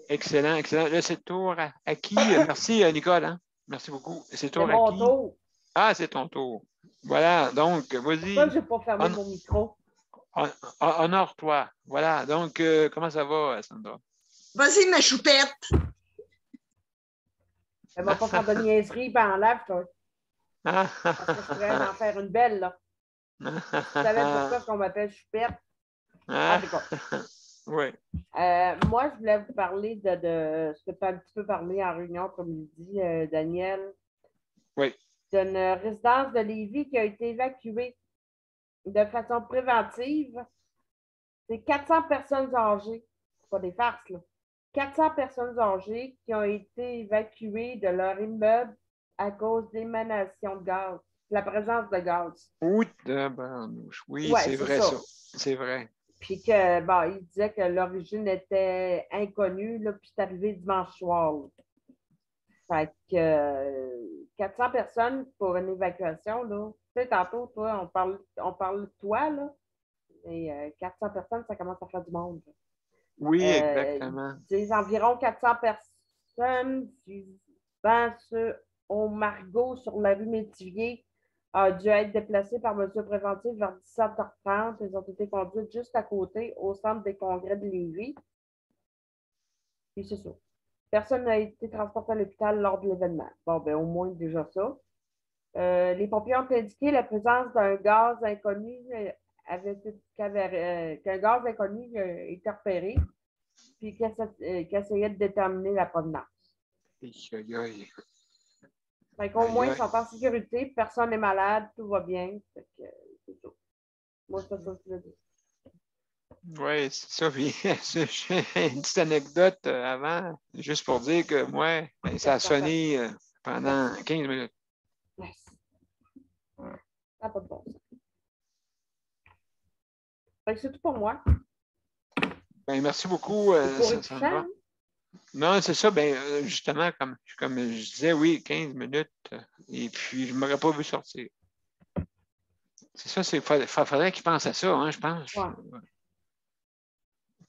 Excellent, excellent. Là, c'est le tour à qui? Merci, Nicole. Hein? Merci beaucoup. C'est le tour à qui? Tour. Ah, c'est ton tour. Voilà, donc, vas-y. Pourquoi je n'ai pas fermé mon micro? Honore-toi. Voilà, donc, comment ça va, Sandra? Vas-y, ma choupette. Elle ne va pas faire de niaiserie, ben enlève, toi. Parce que je pourrais en faire une belle, là. Tu savais pourquoi on m'appelle choupette? En tout cas. Oui. Moi, je voulais vous parler de ce que tu as un petit peu parlé en réunion, comme il dit, Daniel. Oui. D'une résidence de Lévis qui a été évacuée de façon préventive, c'est 400 personnes âgées. C'est pas des farces, là. 400 personnes âgées qui ont été évacuées de leur immeuble à cause d'émanations de gaz, la présence de gaz. Oui, tabarnouche. Oui, Ouais, c'est c'est vrai ça. ça. C'est vrai. Puis que, bon, il disait que l'origine était inconnue, là, puis c'est arrivé dimanche soir. Là. Fait que 400 personnes pour une évacuation, là. Tu sais, tantôt, toi, on parle de toi, là. Et 400 personnes, ça commence à faire du monde. Oui, Ils exactement. disent environ 400 personnes vivant au Margot sur la rue Métivier a dû être déplacées par mesure préventive vers 17h30. Elles ont été conduites juste à côté au centre des congrès de Lévis. Puis c'est ça. Personne n'a été transporté à l'hôpital lors de l'événement. Bon, ben au moins déjà ça. Les pompiers ont indiqué la présence d'un gaz inconnu qu'un gaz inconnu est repéré, puis qu'il essayait de déterminer la provenance. Aïe, aïe. Fait qu'au Aïe, moins, ils aïe. sont en sécurité, personne n'est malade, tout va bien. Fait que, c'est ça. Moi, c'est ça que je veux dire. Oui, c'est ça. Puis, j'ai une petite anecdote avant, juste pour dire que moi, ben, ça a sonné pendant 15 minutes. Yes. Ça n'a pas de bon sens. Fait que c'est tout pour moi. Ben, merci beaucoup, C'est pour Sandra. étouchant. Non, c'est ça. Ben, justement, comme je disais, oui, 15 minutes. Et puis, je ne m'aurais pas vu sortir. C'est ça, il faudrait qu'ils pensent à ça, hein, je pense. Ouais.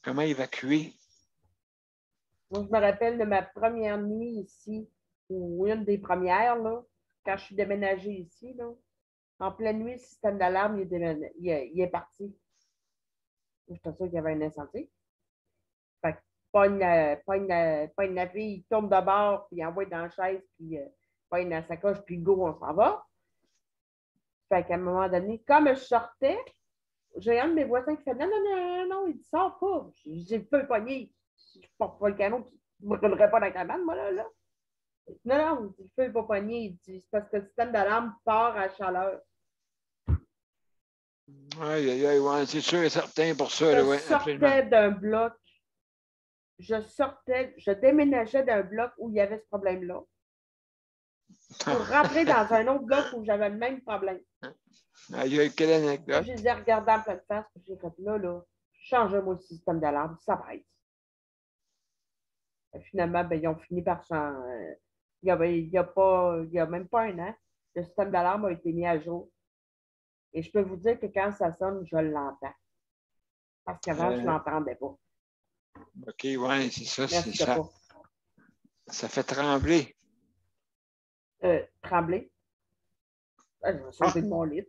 Comment évacuer? Moi, je me rappelle de ma première nuit ici, ou une des premières, là, quand je suis déménagée ici. Là. En pleine nuit, le système d'alarme il est parti. J'étais sûre qu'il y avait un incendie. Fait que pogne la fille, il tourne de bord, puis il envoie dans la chaise, puis pogne la sacoche, puis go, on s'en va. Fait qu'à un moment donné, comme je sortais, j'ai un de mes voisins qui fait non, non, non, non, il dit sort pas. J'ai le feu pogné. Je porte pas le canon, je ne me brûlerai pas dans la cabane, moi, là. Non, non, il dit, le feu n'est pas pogné. Il dit, c'est parce que le système d'alarme part à chaleur. Aïe, aïe, aïe, ouais, c'est sûr et certain pour ça, là, Je ouais, absolument. sortais d'un bloc, je déménageais d'un bloc où il y avait ce problème-là pour rentrer dans un autre bloc où j'avais le même problème. Aïe, aïe, quelle anecdote. Je les ai regardés en pleine face, puis j'ai fait là, changez-moi le système d'alarme, ça presse. Finalement, ben, ils ont fini par changer. Il y a même pas un an, le système d'alarme a été mis à jour. Et je peux vous dire que quand ça sonne, je l'entends. Parce qu'avant, je ne l'entendais pas. OK, ouais, c'est ça. Merci Ça, pas. ça fait trembler. Trembler. Je vais sauter de mon lit.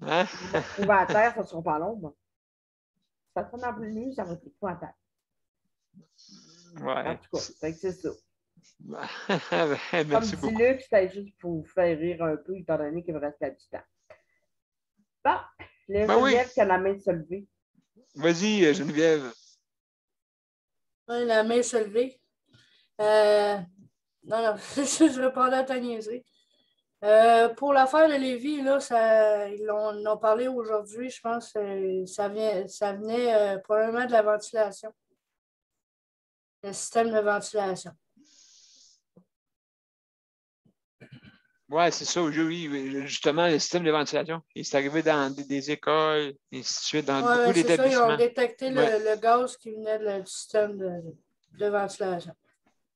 Hein? Je vais me retrouver à terre, ça ne sera pas long. Moi. Ça sonne en pleine nuit, ça va être tout à terre. Ouais. En tout cas, c'est ça. Ben, merci Comme dit beaucoup. Luc, c'était juste pour vous faire rire un peu, étant donné qu'il me restait du temps. Bon, les Ben oui. Geneviève qui a la main de se lever. Vas-y, Geneviève. Oui, la main se levée. Non, je répondais à ta niaiserie. Pour l'affaire de Lévis, là, ils en ont parlé aujourd'hui, je pense que ça venait probablement de la ventilation. Le système de ventilation. Oui, c'est ça. Oui, justement, le système de ventilation. Il s'est arrivé dans des écoles, et ainsi de suite, dans beaucoup Oui, c'est ça, ils ont d'établissements. détecté le gaz qui venait du système de ventilation.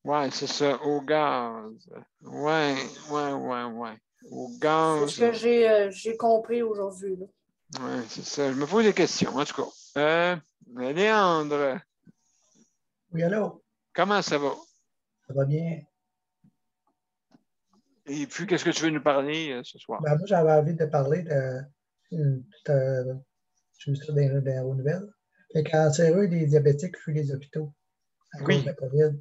Oui, c'est ça, au gaz. Oui. Au gaz. C'est ce que j'ai compris aujourd'hui. Oui, c'est ça. Je me pose des questions, en tout cas. Léandre, Oui, allô? comment ça va? Ça va bien? Et puis, qu'est-ce que tu veux nous parler ce soir? Ben, moi, j'avais envie de parler de je me suis des nouvelles. Les cancéreux et les diabétiques fuient les hôpitaux à cause de la COVID.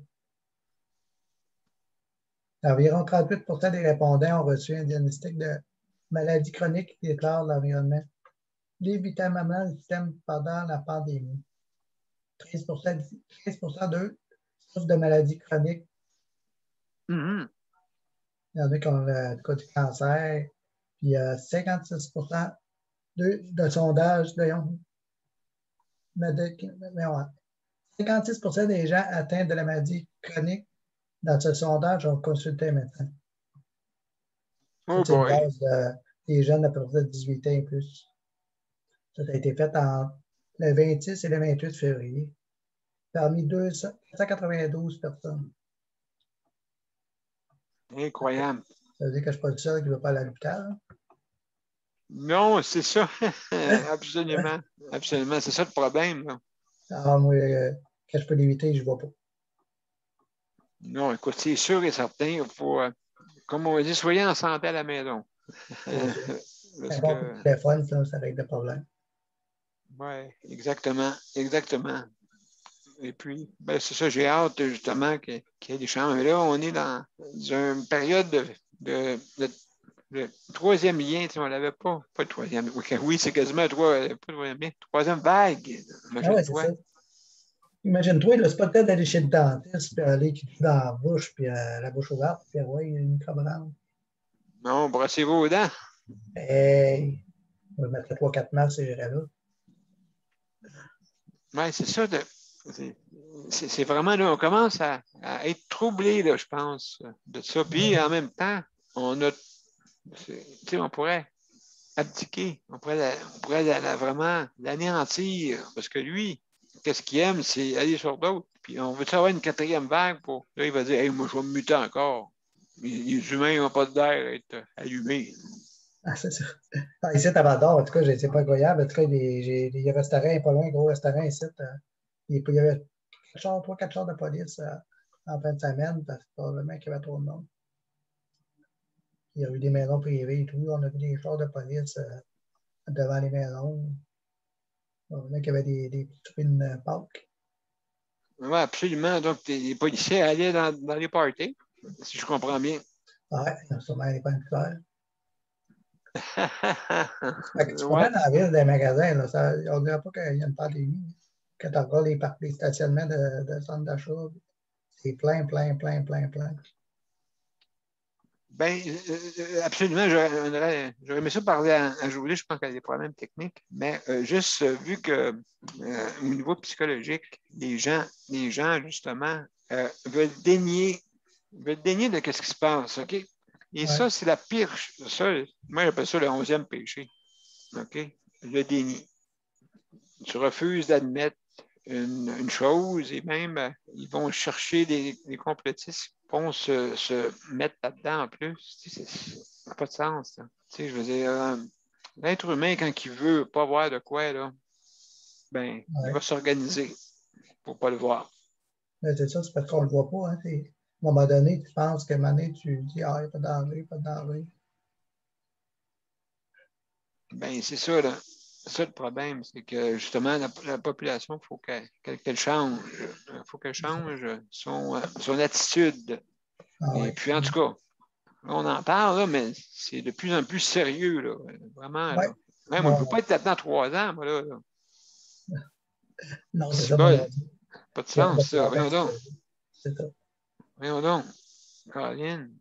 Environ 38 des répondants ont reçu un diagnostic de maladie chronique qui déclare l'environnement l'évitement du système pendant la pandémie. 13 d'eux souffrent de maladies chroniques. Mm-hmm. Il y en a qui ont le cas du cancer. Puis 56 de sondage, 56% des gens atteints de la maladie chronique dans ce sondage ont consulté un médecin. Oh C'est une boy. base des jeunes à partir de 18 ans et plus. Ça a été fait entre le 26 et le 28 février. Parmi 492 personnes. Incroyable. Ça veut dire que je ne suis pas le seul qui ne va pas aller à l'hôpital. Hein? Non, c'est ça. Absolument. Absolument. C'est ça le problème. Là. Alors, moi, quand je peux l'éviter, je ne vais pas. Non, écoute, c'est sûr et certain, il faut, comme on dit, soyez en santé à la maison. C'est bon, le téléphone, ça règle le problème. Oui, exactement. Exactement. Et puis, ben, c'est ça, j'ai hâte justement qu'il y ait des chambres. Mais là, on est dans une période de troisième lien, on ne l'avait pas. Pas de troisième. Oui, c'est quasiment pas de troisième lien. Troisième vague. Ah ouais, c'est ça. Imagine-toi, c'est pas le temps d'aller chez le dentiste, puis aller dans la bouche, puis la bouche ouverte, puis ouais, il y a une microbrande. Non, brossez vos dents. Hey, on va mettre 3-4 masques et j'irai là. Oui, c'est ça. C'est vraiment là, on commence à être troublé, là, je pense, de ça. Puis en même temps, on pourrait abdiquer, on pourrait vraiment l'anéantir, parce que lui, qu'est-ce qu'il aime, c'est aller sur d'autres. Puis on veut avoir une quatrième vague pour. Là, il va dire, hey, moi, je vais me muter encore. Les humains n'ont pas d'air à être allumés. Ah, c'est ça. Ah, ici, à Val-d'Or, en tout cas, c'est pas incroyable. En tout cas, il y a un restaurant pas loin, un gros restaurant ici. Il y avait 3-4 chars de police en fin de semaine, parce que probablement qu'il y avait trop de monde. Il y a eu des maisons privées et tout. On a vu des chars de police devant les maisons. Probablement qu'il y avait des petits twin Pâques. Oui, absolument. Donc, les policiers allaient dans les parties, si je comprends bien. Oui, sûrement les pommes claires. Tu Ouais. promènes dans la ville des magasins, là, on ne dirait pas qu'il y a une pandémie. Quand tu regardes les stationnements de centres d'achat, c'est plein. Bien, absolument. J'aurais aimé ça parler à Jolie, je pense qu'elle a des problèmes techniques, mais juste vu que au niveau psychologique, les gens justement, veulent dénier de ce qui se passe, OK? Et Ouais. ça, c'est la pire. Ça, moi, j'appelle ça le 11e péché. OK? Le déni. Tu refuses d'admettre une chose et même ils vont chercher des complotistes qui vont se mettre là-dedans en plus. Ça n'a pas de sens. Ça. Je veux dire, l'être humain, quand il veut pas voir de quoi, là, ben, il va s'organiser pour ne pas le voir. C'est ça, c'est parce qu'on ne le voit pas. Hein. À un moment donné, tu penses qu'à un moment donné, tu dis, ah, il n'y a pas de danger, pas de danger. Ben, c'est ça, là. C'est ça le problème, c'est que justement, la population, il faut qu'elle change. Il faut qu'elle change son attitude. Et puis, en tout cas, on en parle, là, mais c'est de plus en plus sérieux, là. Vraiment. Là. Même, on ne peut pas être là-dedans 3 ans, moi, là. Non, c'est ça. Pas de sens, ça. Voyons donc. C'est ça. Voyons donc. Caroline.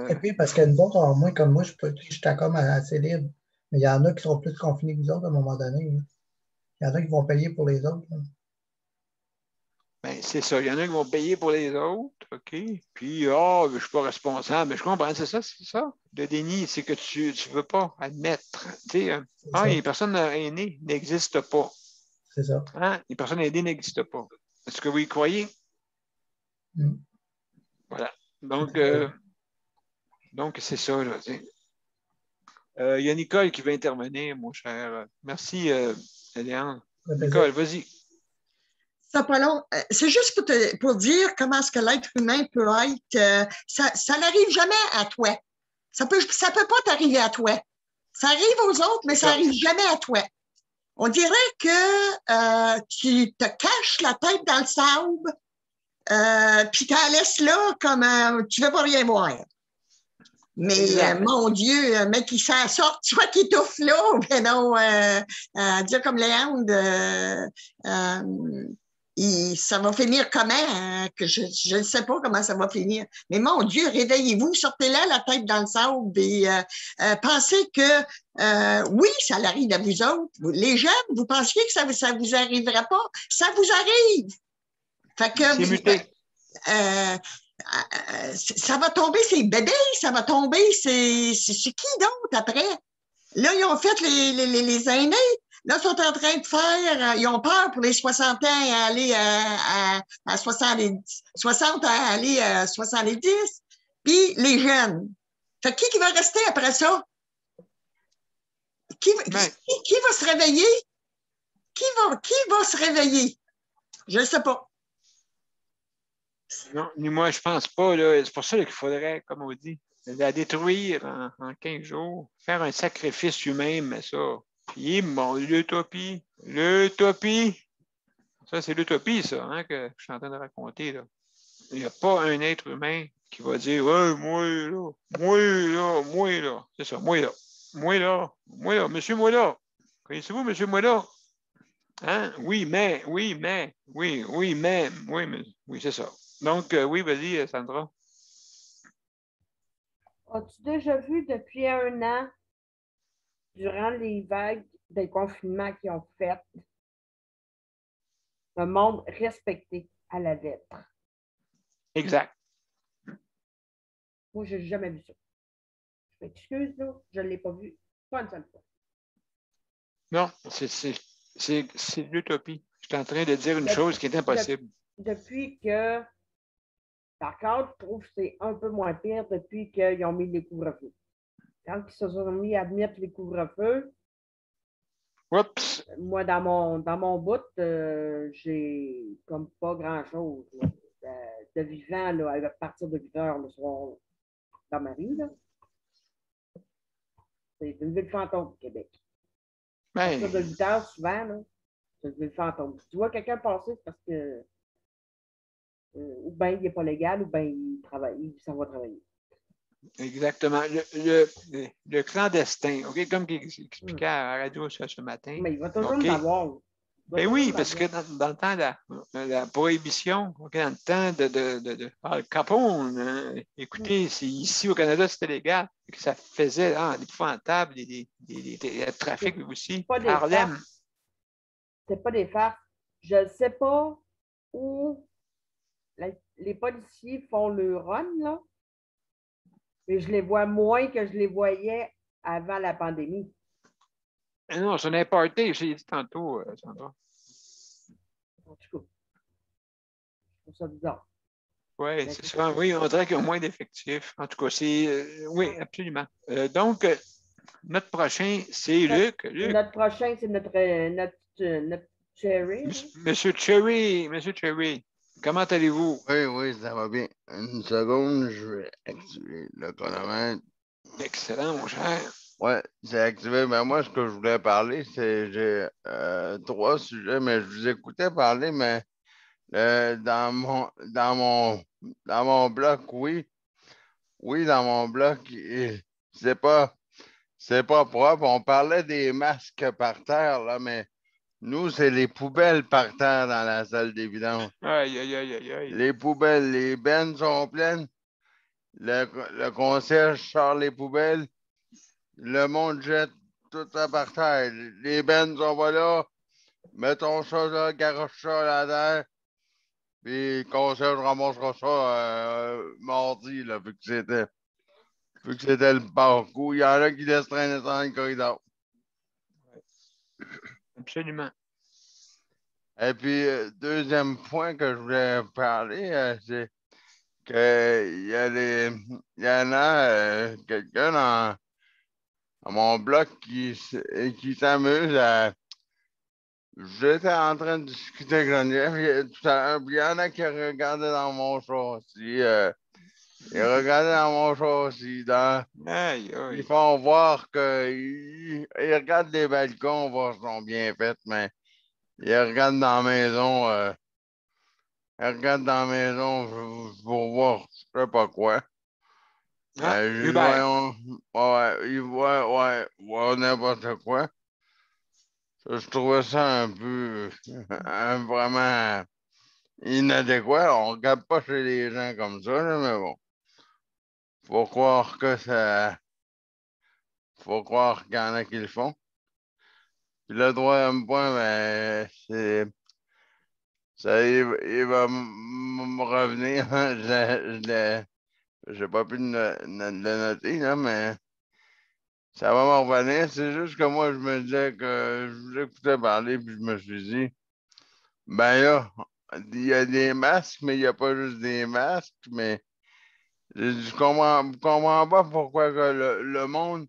Et puis, parce que nous autres, moi, comme moi, je suis comme assez libre. Mais il y en a qui sont plus confinés que nous autres à un moment donné. Là. Il y en a qui vont payer pour les autres. Bien, c'est ça. Il y en a qui vont payer pour les autres, OK? Puis, je ne suis pas responsable. Mais je comprends, c'est ça. Le déni, c'est que tu ne veux pas admettre. Tu sais, les personnes aînées n'existent pas. C'est ça. Hein? Les personnes aînées n'existent pas. Est-ce que vous y croyez? Voilà. Donc, c'est ça, là. Il y a Nicole qui veut intervenir, mon cher. Merci, Léandre. Nicole, vas-y. C'est pas long. C'est juste pour dire comment est-ce que l'être humain peut être. Ça n'arrive jamais à toi. Ça peut pas t'arriver à toi. Ça arrive aux autres, mais ça n'arrive jamais à toi. On dirait que tu te caches la tête dans le sable, puis tu la laisses là comme tu ne veux pas rien voir. Mais mon Dieu, mais qu'il s'en sorte, soit qu'il étouffe là, ou bien non, dire comme Léandre, ça va finir comment? Hein, que je ne sais pas comment ça va finir. Mais mon Dieu, réveillez-vous, sortez-là la tête dans le sable et pensez que oui, ça arrive à vous autres. Les jeunes, vous pensiez que ça vous arriverait pas? Ça vous arrive. Fait que C'est muté. ça va tomber ces bébés, ça va tomber c'est qui d'autre après? Là, ils ont fait les aînés. Là, ils sont en train de faire, ils ont peur pour les 60 ans à aller à 70, 60 à aller à 70, puis les jeunes. Fait que qui va rester après ça? Qui va se réveiller? Qui va se réveiller? Je ne sais pas. Non, ni moi, je pense pas. C'est pour ça qu'il faudrait, comme on dit, la détruire en 15 jours, faire un sacrifice humain, mais ça. Puis, bon, l'utopie. L'utopie. Ça, c'est l'utopie, ça, hein, que je suis en train de raconter, là. Il n'y a pas un être humain qui va dire ouais, moi là. C'est ça, moi là, monsieur moi là. Connaissez-vous, monsieur moi là? Hein? Oui, mais, c'est ça. Donc, oui, vas-y, Sandra. As-tu déjà vu depuis 1 an, durant les vagues des confinements qu'ils ont fait, le monde respecté à la lettre? Exact. Moi, je n'ai jamais vu ça. Je m'excuse, là, je ne l'ai pas vu. Pas une seule fois. Non, c'est l'utopie. Je suis en train de dire une chose qui est impossible. Depuis que, par contre, je trouve que c'est un peu moins pire depuis qu'ils ont mis les couvre-feux. Quand ils se sont mis à mettre les couvre-feux, Oups! moi, dans mon bout, j'ai comme pas grand-chose. De vivant, là, à partir de 8 heures le soir, dans ma vie, là. C'est une ville fantôme au Québec. À partir de 8 heures, souvent, là, c'est une ville fantôme. Si tu vois quelqu'un passer, c'est parce que ou bien il n'est pas légal, ou bien il s'en va travailler. Exactement. Le clandestin, OK, comme il expliquait à la radio ce matin. Mais il va toujours en avoir. Ben oui, parce que dans le temps de la prohibition, dans le temps de Al Capone, hein, écoutez, ici au Canada, c'était légal, que ça faisait l'épouvantable, des trafics aussi. Harlem. C'est pas des farces. Je ne sais pas où les policiers font le run, là, mais je les vois moins que je les voyais avant la pandémie. Non, c'est un aparté, j'ai dit tantôt, Sandra. En tout cas, je trouve ça bizarre. Oui, c'est ça. Oui, on dirait qu'il y a moins d'effectifs. En tout cas, c'est. Oui, absolument. Donc, notre prochain, c'est Luc. Notre prochain, c'est notre Cherry. Monsieur Cherry, comment allez-vous? Oui, ça va bien. Une seconde, je vais activer le chronomètre. Excellent, mon cher. Oui, c'est activé. Mais moi, ce que je voulais parler, c'est j'ai 3 sujets, mais je vous écoutais parler, mais dans mon bloc, oui. Oui, dans mon bloc, c'est pas propre. On parlait des masques par terre, là, mais nous, c'est les poubelles par terre dans la salle des vidanges. Aïe. Les poubelles, les bennes sont pleines. Le concierge sort les poubelles. Le monde jette tout ça par terre. Les bennes sont pas là. Mettons ça là, garoche ça là-dedans. Puis le concierge ramassera ça mardi, là, vu que c'était le parcours. Il y en a qui laissent traîner ça dans le corridor. Absolument. Et puis, deuxième point que je voulais parler, c'est qu'il y en a quelqu'un dans mon bloc qui s'amuse à. J'étais en train de discuter avec Geneviève tout à l'heure, puis il y en a qui regardaient dans mon châssis. Ils regardaient dans mon châssis. Ils font voir qu'ils regardent les balcons, voir s'ils sont bien faits, mais ils regardent dans la maison. Ils regardent dans la maison pour voir je sais pas quoi. Ils voient n'importe quoi. Ça, je trouvais ça un peu vraiment inadéquat. On ne regarde pas chez les gens comme ça, là, mais bon. Faut croire que ça. Faut croire qu'il y en a qui le font. Puis le troisième point, ben, c'est. Ça, il va me revenir. Je n'ai pas pu le noter, là, mais ça va me revenir. C'est juste que moi, je me disais que je vous écoutais parler, puis je me suis dit, ben là, il y a des masques, mais il n'y a pas juste des masques, mais je comprends pas pourquoi que le monde,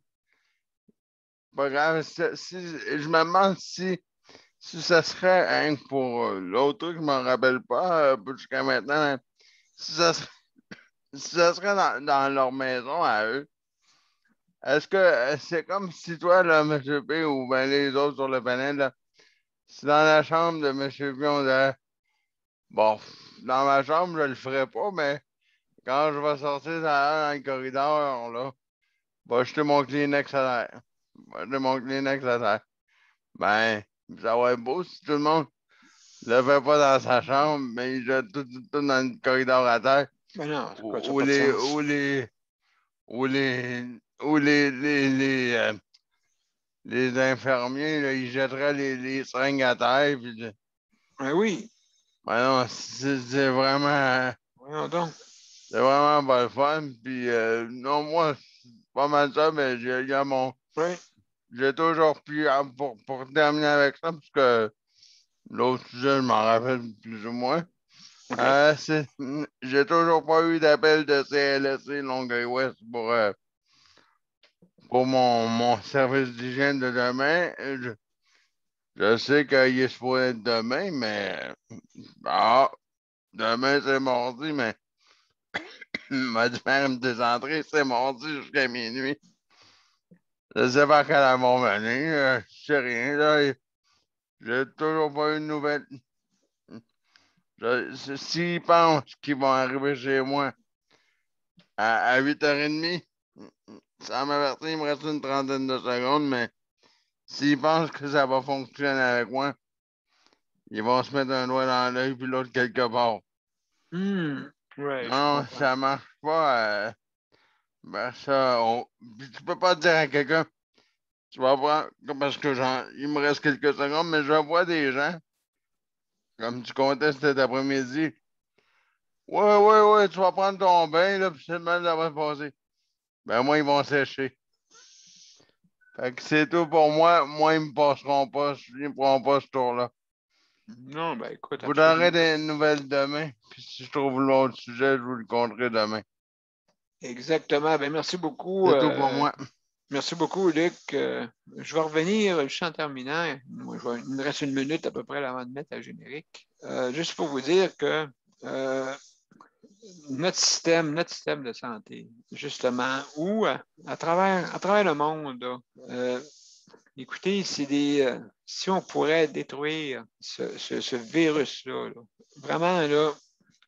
pas grave, je me demande si ça serait hein, pour l'autre truc, je ne m'en rappelle pas jusqu'à maintenant, si ça serait dans leur maison à eux. Est-ce que c'est comme si toi, là, M. P, ou ben les autres sur le panel, là, si dans la chambre de M. P, on dirait, bon, dans ma chambre, je le ferai pas, mais quand je vais sortir dans le corridor, là, je vais jeter mon Kleenex à terre. Ben, ça va être beau si tout le monde ne le fait pas dans sa chambre, mais il jette tout dans le corridor à terre. Ben non, ça n'a Ou pas de les, sens. ou les infirmiers, là, ils jetteraient les seringues à terre. Puis, Ben oui, ben non, c'est vraiment, voyons donc. c'est vraiment pas le fun. Puis, non, moi, c'est pas mal ça, mais Oui. j'ai toujours pu, pour terminer avec ça, parce que l'autre sujet, je m'en rappelle plus ou moins. OK. J'ai toujours pas eu d'appel de CLSC Longueuil-Ouest pour mon service d'hygiène de demain. Je sais qu'il est supposé être demain, mais demain c'est mardi, mais m'a dit faire me décentrer, c'est mardi jusqu'à minuit. Je sais pas quand elles vont venir, je sais rien, là. J'ai toujours pas eu de nouvelles. S'ils pensent qu'ils vont arriver chez moi à 8h30, ça m'avertit, il me reste une trentaine de secondes, mais s'ils pensent que ça va fonctionner avec moi, ils vont se mettre un doigt dans l'œil puis l'autre quelque part. Ouais, je Non, comprends. ça marche pas. Ben puis tu peux pas dire à quelqu'un, tu vas voir, parce que il me reste quelques secondes, mais je vois des gens, comme tu comptais cet après-midi. Ouais, tu vas prendre ton bain, là, puis c'est le mal d'avoir passé. Ben moi, ils vont sécher. Fait que c'est tout pour moi. Moi, ils me passeront pas, ils me prendront pas ce tour-là. Non, ben écoute, Je vous donnerai absolument. des nouvelles demain, puis si je trouve l'autre sujet, je vous le compterai demain. Exactement. Ben merci beaucoup. C'est tout pour moi. Merci beaucoup, Luc. Je vais revenir juste en terminant. Moi, il me reste une minute à peu près avant de mettre la générique. Juste pour vous dire que notre système de santé, justement, où à travers le monde, là, écoutez, si on pourrait détruire ce virus-là, là, vraiment, là,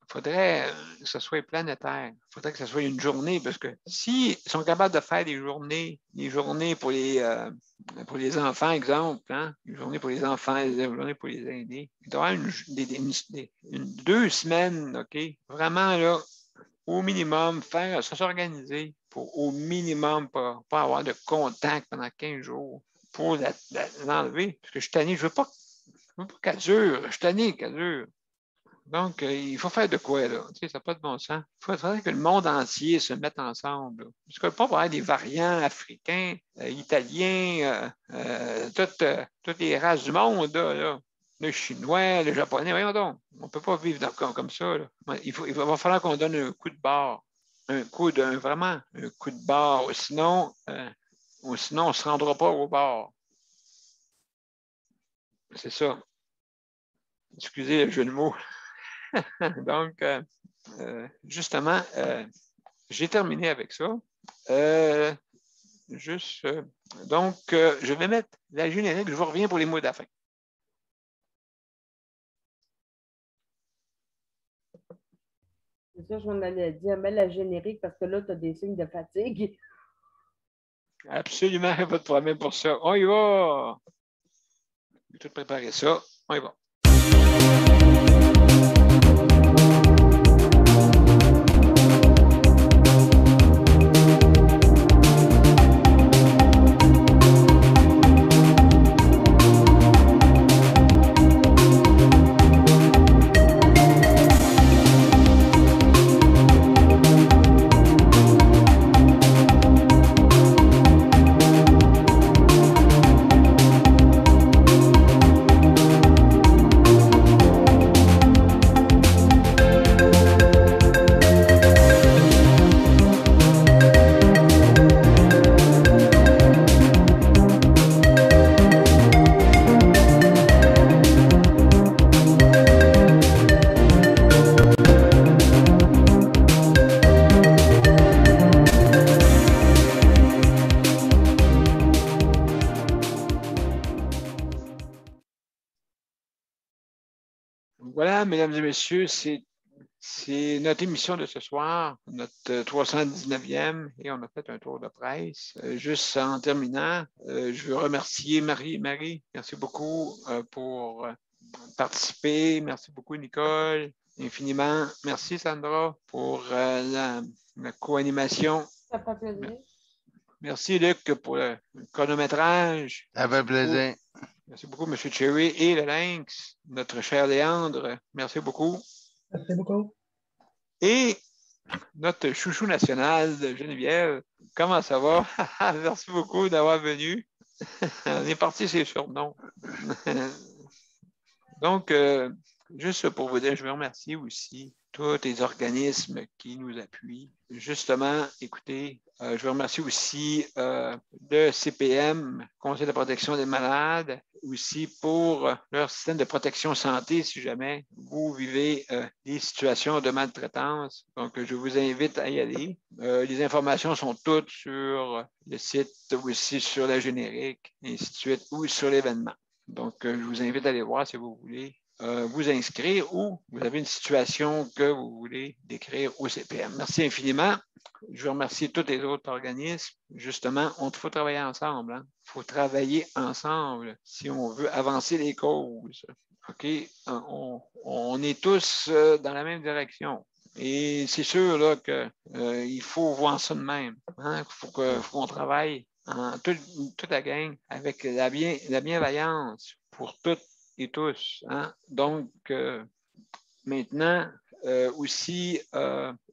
il faudrait que ce soit planétaire. Il faudrait que ce soit une journée, parce que s'ils sont capables de faire des journées pour les enfants, exemple, hein, une journée pour les enfants, une journée pour les aînés, il doit y avoir 2 semaines, OK? Vraiment, là, au minimum, s'organiser pour au minimum pas avoir de contact pendant 15 jours pour l'enlever. Parce que je suis tanné, je veux pas qu'elle dure. Je suis tanné qu'elle dure. Donc, il faut faire de quoi, là? Tu sais, ça n'a pas de bon sens. Il faudrait que le monde entier se mette ensemble, là. Parce que pas avoir des variants africains, italiens, toutes les races du monde, là. Le chinois, le japonais, voyons donc. On ne peut pas vivre comme ça, là. Il va falloir qu'on donne un coup de barre. Vraiment un coup de barre. Sinon, on ne se rendra pas au bar. C'est ça. Excusez le jeu de mots. Donc, justement, j'ai terminé avec ça. Donc, je vais mettre la générique. Je vous reviens pour les mots de la fin. C'est ça, je m'en allais dire. Mets la générique parce que là, tu as des signes de fatigue. Absolument, pas de problème pour ça. On y va! Je vais tout préparer ça. On y va. Voilà, mesdames et messieurs, c'est notre émission de ce soir, notre 319e, et on a fait un tour de presse. Juste en terminant, je veux remercier Marie. Merci beaucoup pour participer. Merci beaucoup, Nicole, infiniment. Merci, Sandra, pour la co-animation. Ça fait plaisir. Merci, Luc, pour le chronométrage. Ça fait plaisir. Merci beaucoup, M. Cherry et le Lynx, notre cher Léandre. Merci beaucoup. Merci beaucoup. Et notre chouchou national, Geneviève. Comment ça va? Merci beaucoup d'avoir venu. On est parti sur les surnoms. Donc, juste pour vous dire, je veux remercier aussi tous les organismes qui nous appuient. Justement, écoutez, je veux remercier aussi le CPM, Conseil de protection des malades, aussi pour leur système de protection santé, si jamais vous vivez des situations de maltraitance. Donc, je vous invite à y aller. Les informations sont toutes sur le site, aussi sur la générique, et ainsi de suite, ou sur l'événement. Donc, je vous invite à aller voir si vous voulez vous inscrire ou vous avez une situation que vous voulez décrire au CPM. Merci infiniment. Je veux remercier tous les autres organismes. Justement, il faut travailler ensemble. Il faut travailler ensemble si on veut avancer les causes. OK? On est tous dans la même direction. Et c'est sûr là, qu'il faut voir ça de même. Il faut qu'on travaille toute la gang avec la bienveillance pour toutes et tous. Donc, maintenant, aussi,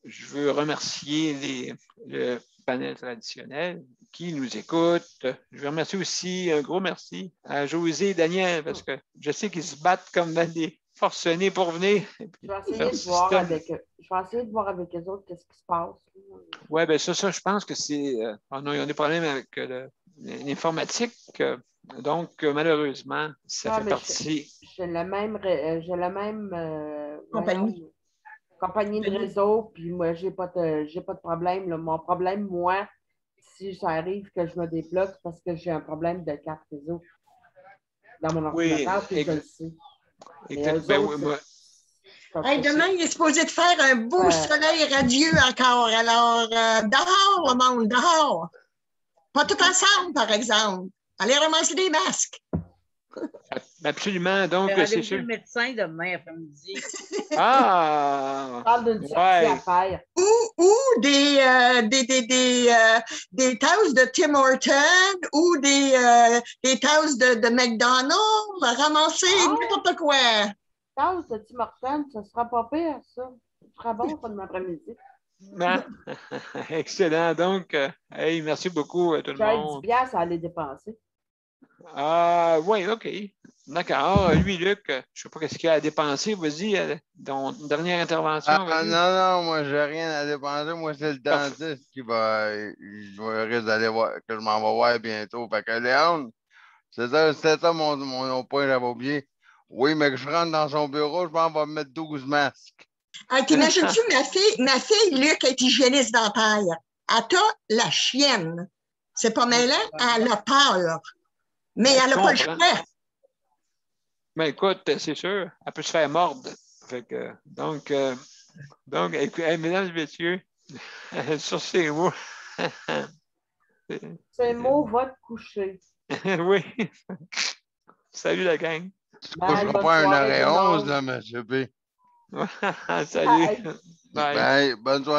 je veux remercier le panel traditionnel qui nous écoute. Je veux remercier aussi, un gros merci à José et Daniel, parce que je sais qu'ils se battent comme des forcenés pour venir. Je vais essayer de voir avec eux. Je vais essayer de voir avec eux autres qu'est-ce qui se passe. Oui, bien ça, je pense que c'est... on a des problèmes avec l'informatique. Donc, malheureusement, ça fait partie... J'ai la même compagnie de réseau, puis moi, j'ai pas de problème. Là. Mon problème, moi, si ça arrive que je me débloque, parce que j'ai un problème de carte réseau dans mon ordinateur, puis je le sais. Demain, il est supposé de faire un beau soleil radieux encore. Alors, dehors, le monde, dehors. Pas tout ensemble, par exemple. Allez ramasser des masques. Absolument. Donc, c'est sûr. Le médecin demain après-midi. Ah! Parle d'une sortie à faire. Ou des tasses de Tim Hortons ou des tasses de McDonald's. Ramasser n'importe quoi. Tasse de Tim Hortons, ça sera pas pire, ça. Ça sera bon pour l'après-midi. Excellent. Donc, hey, merci beaucoup à tout le monde. 10 $, ça allait dépenser. Oui, OK. D'accord. Lui, Luc, je ne sais pas ce qu'il a à dépenser. Vas-y, ton dernière intervention. Non, moi, j'ai rien à dépenser. Moi, c'est le dentiste qui risque d'aller voir, que je m'en vais voir bientôt. Fait que Léon, c'était ça mon point, j'avais oublié. Oui, mais que je rentre dans son bureau, je pense qu'on va me mettre 12 masques. T'imagines-tu, ma fille, Luc, est hygiéniste dentaire. Elle a la chienne. C'est pas mêlant, elle a peur. Mais elle n'a pas le choix. Mais écoute, c'est sûr, elle peut se faire mordre. Fait que, donc, écoute, mesdames et messieurs, sur ces mots. Ces mots, va te coucher. Oui. Salut la gang. Tu ne coucheras pas un arrêt 11, là, M. B. Salut. Bye. Bonne soirée.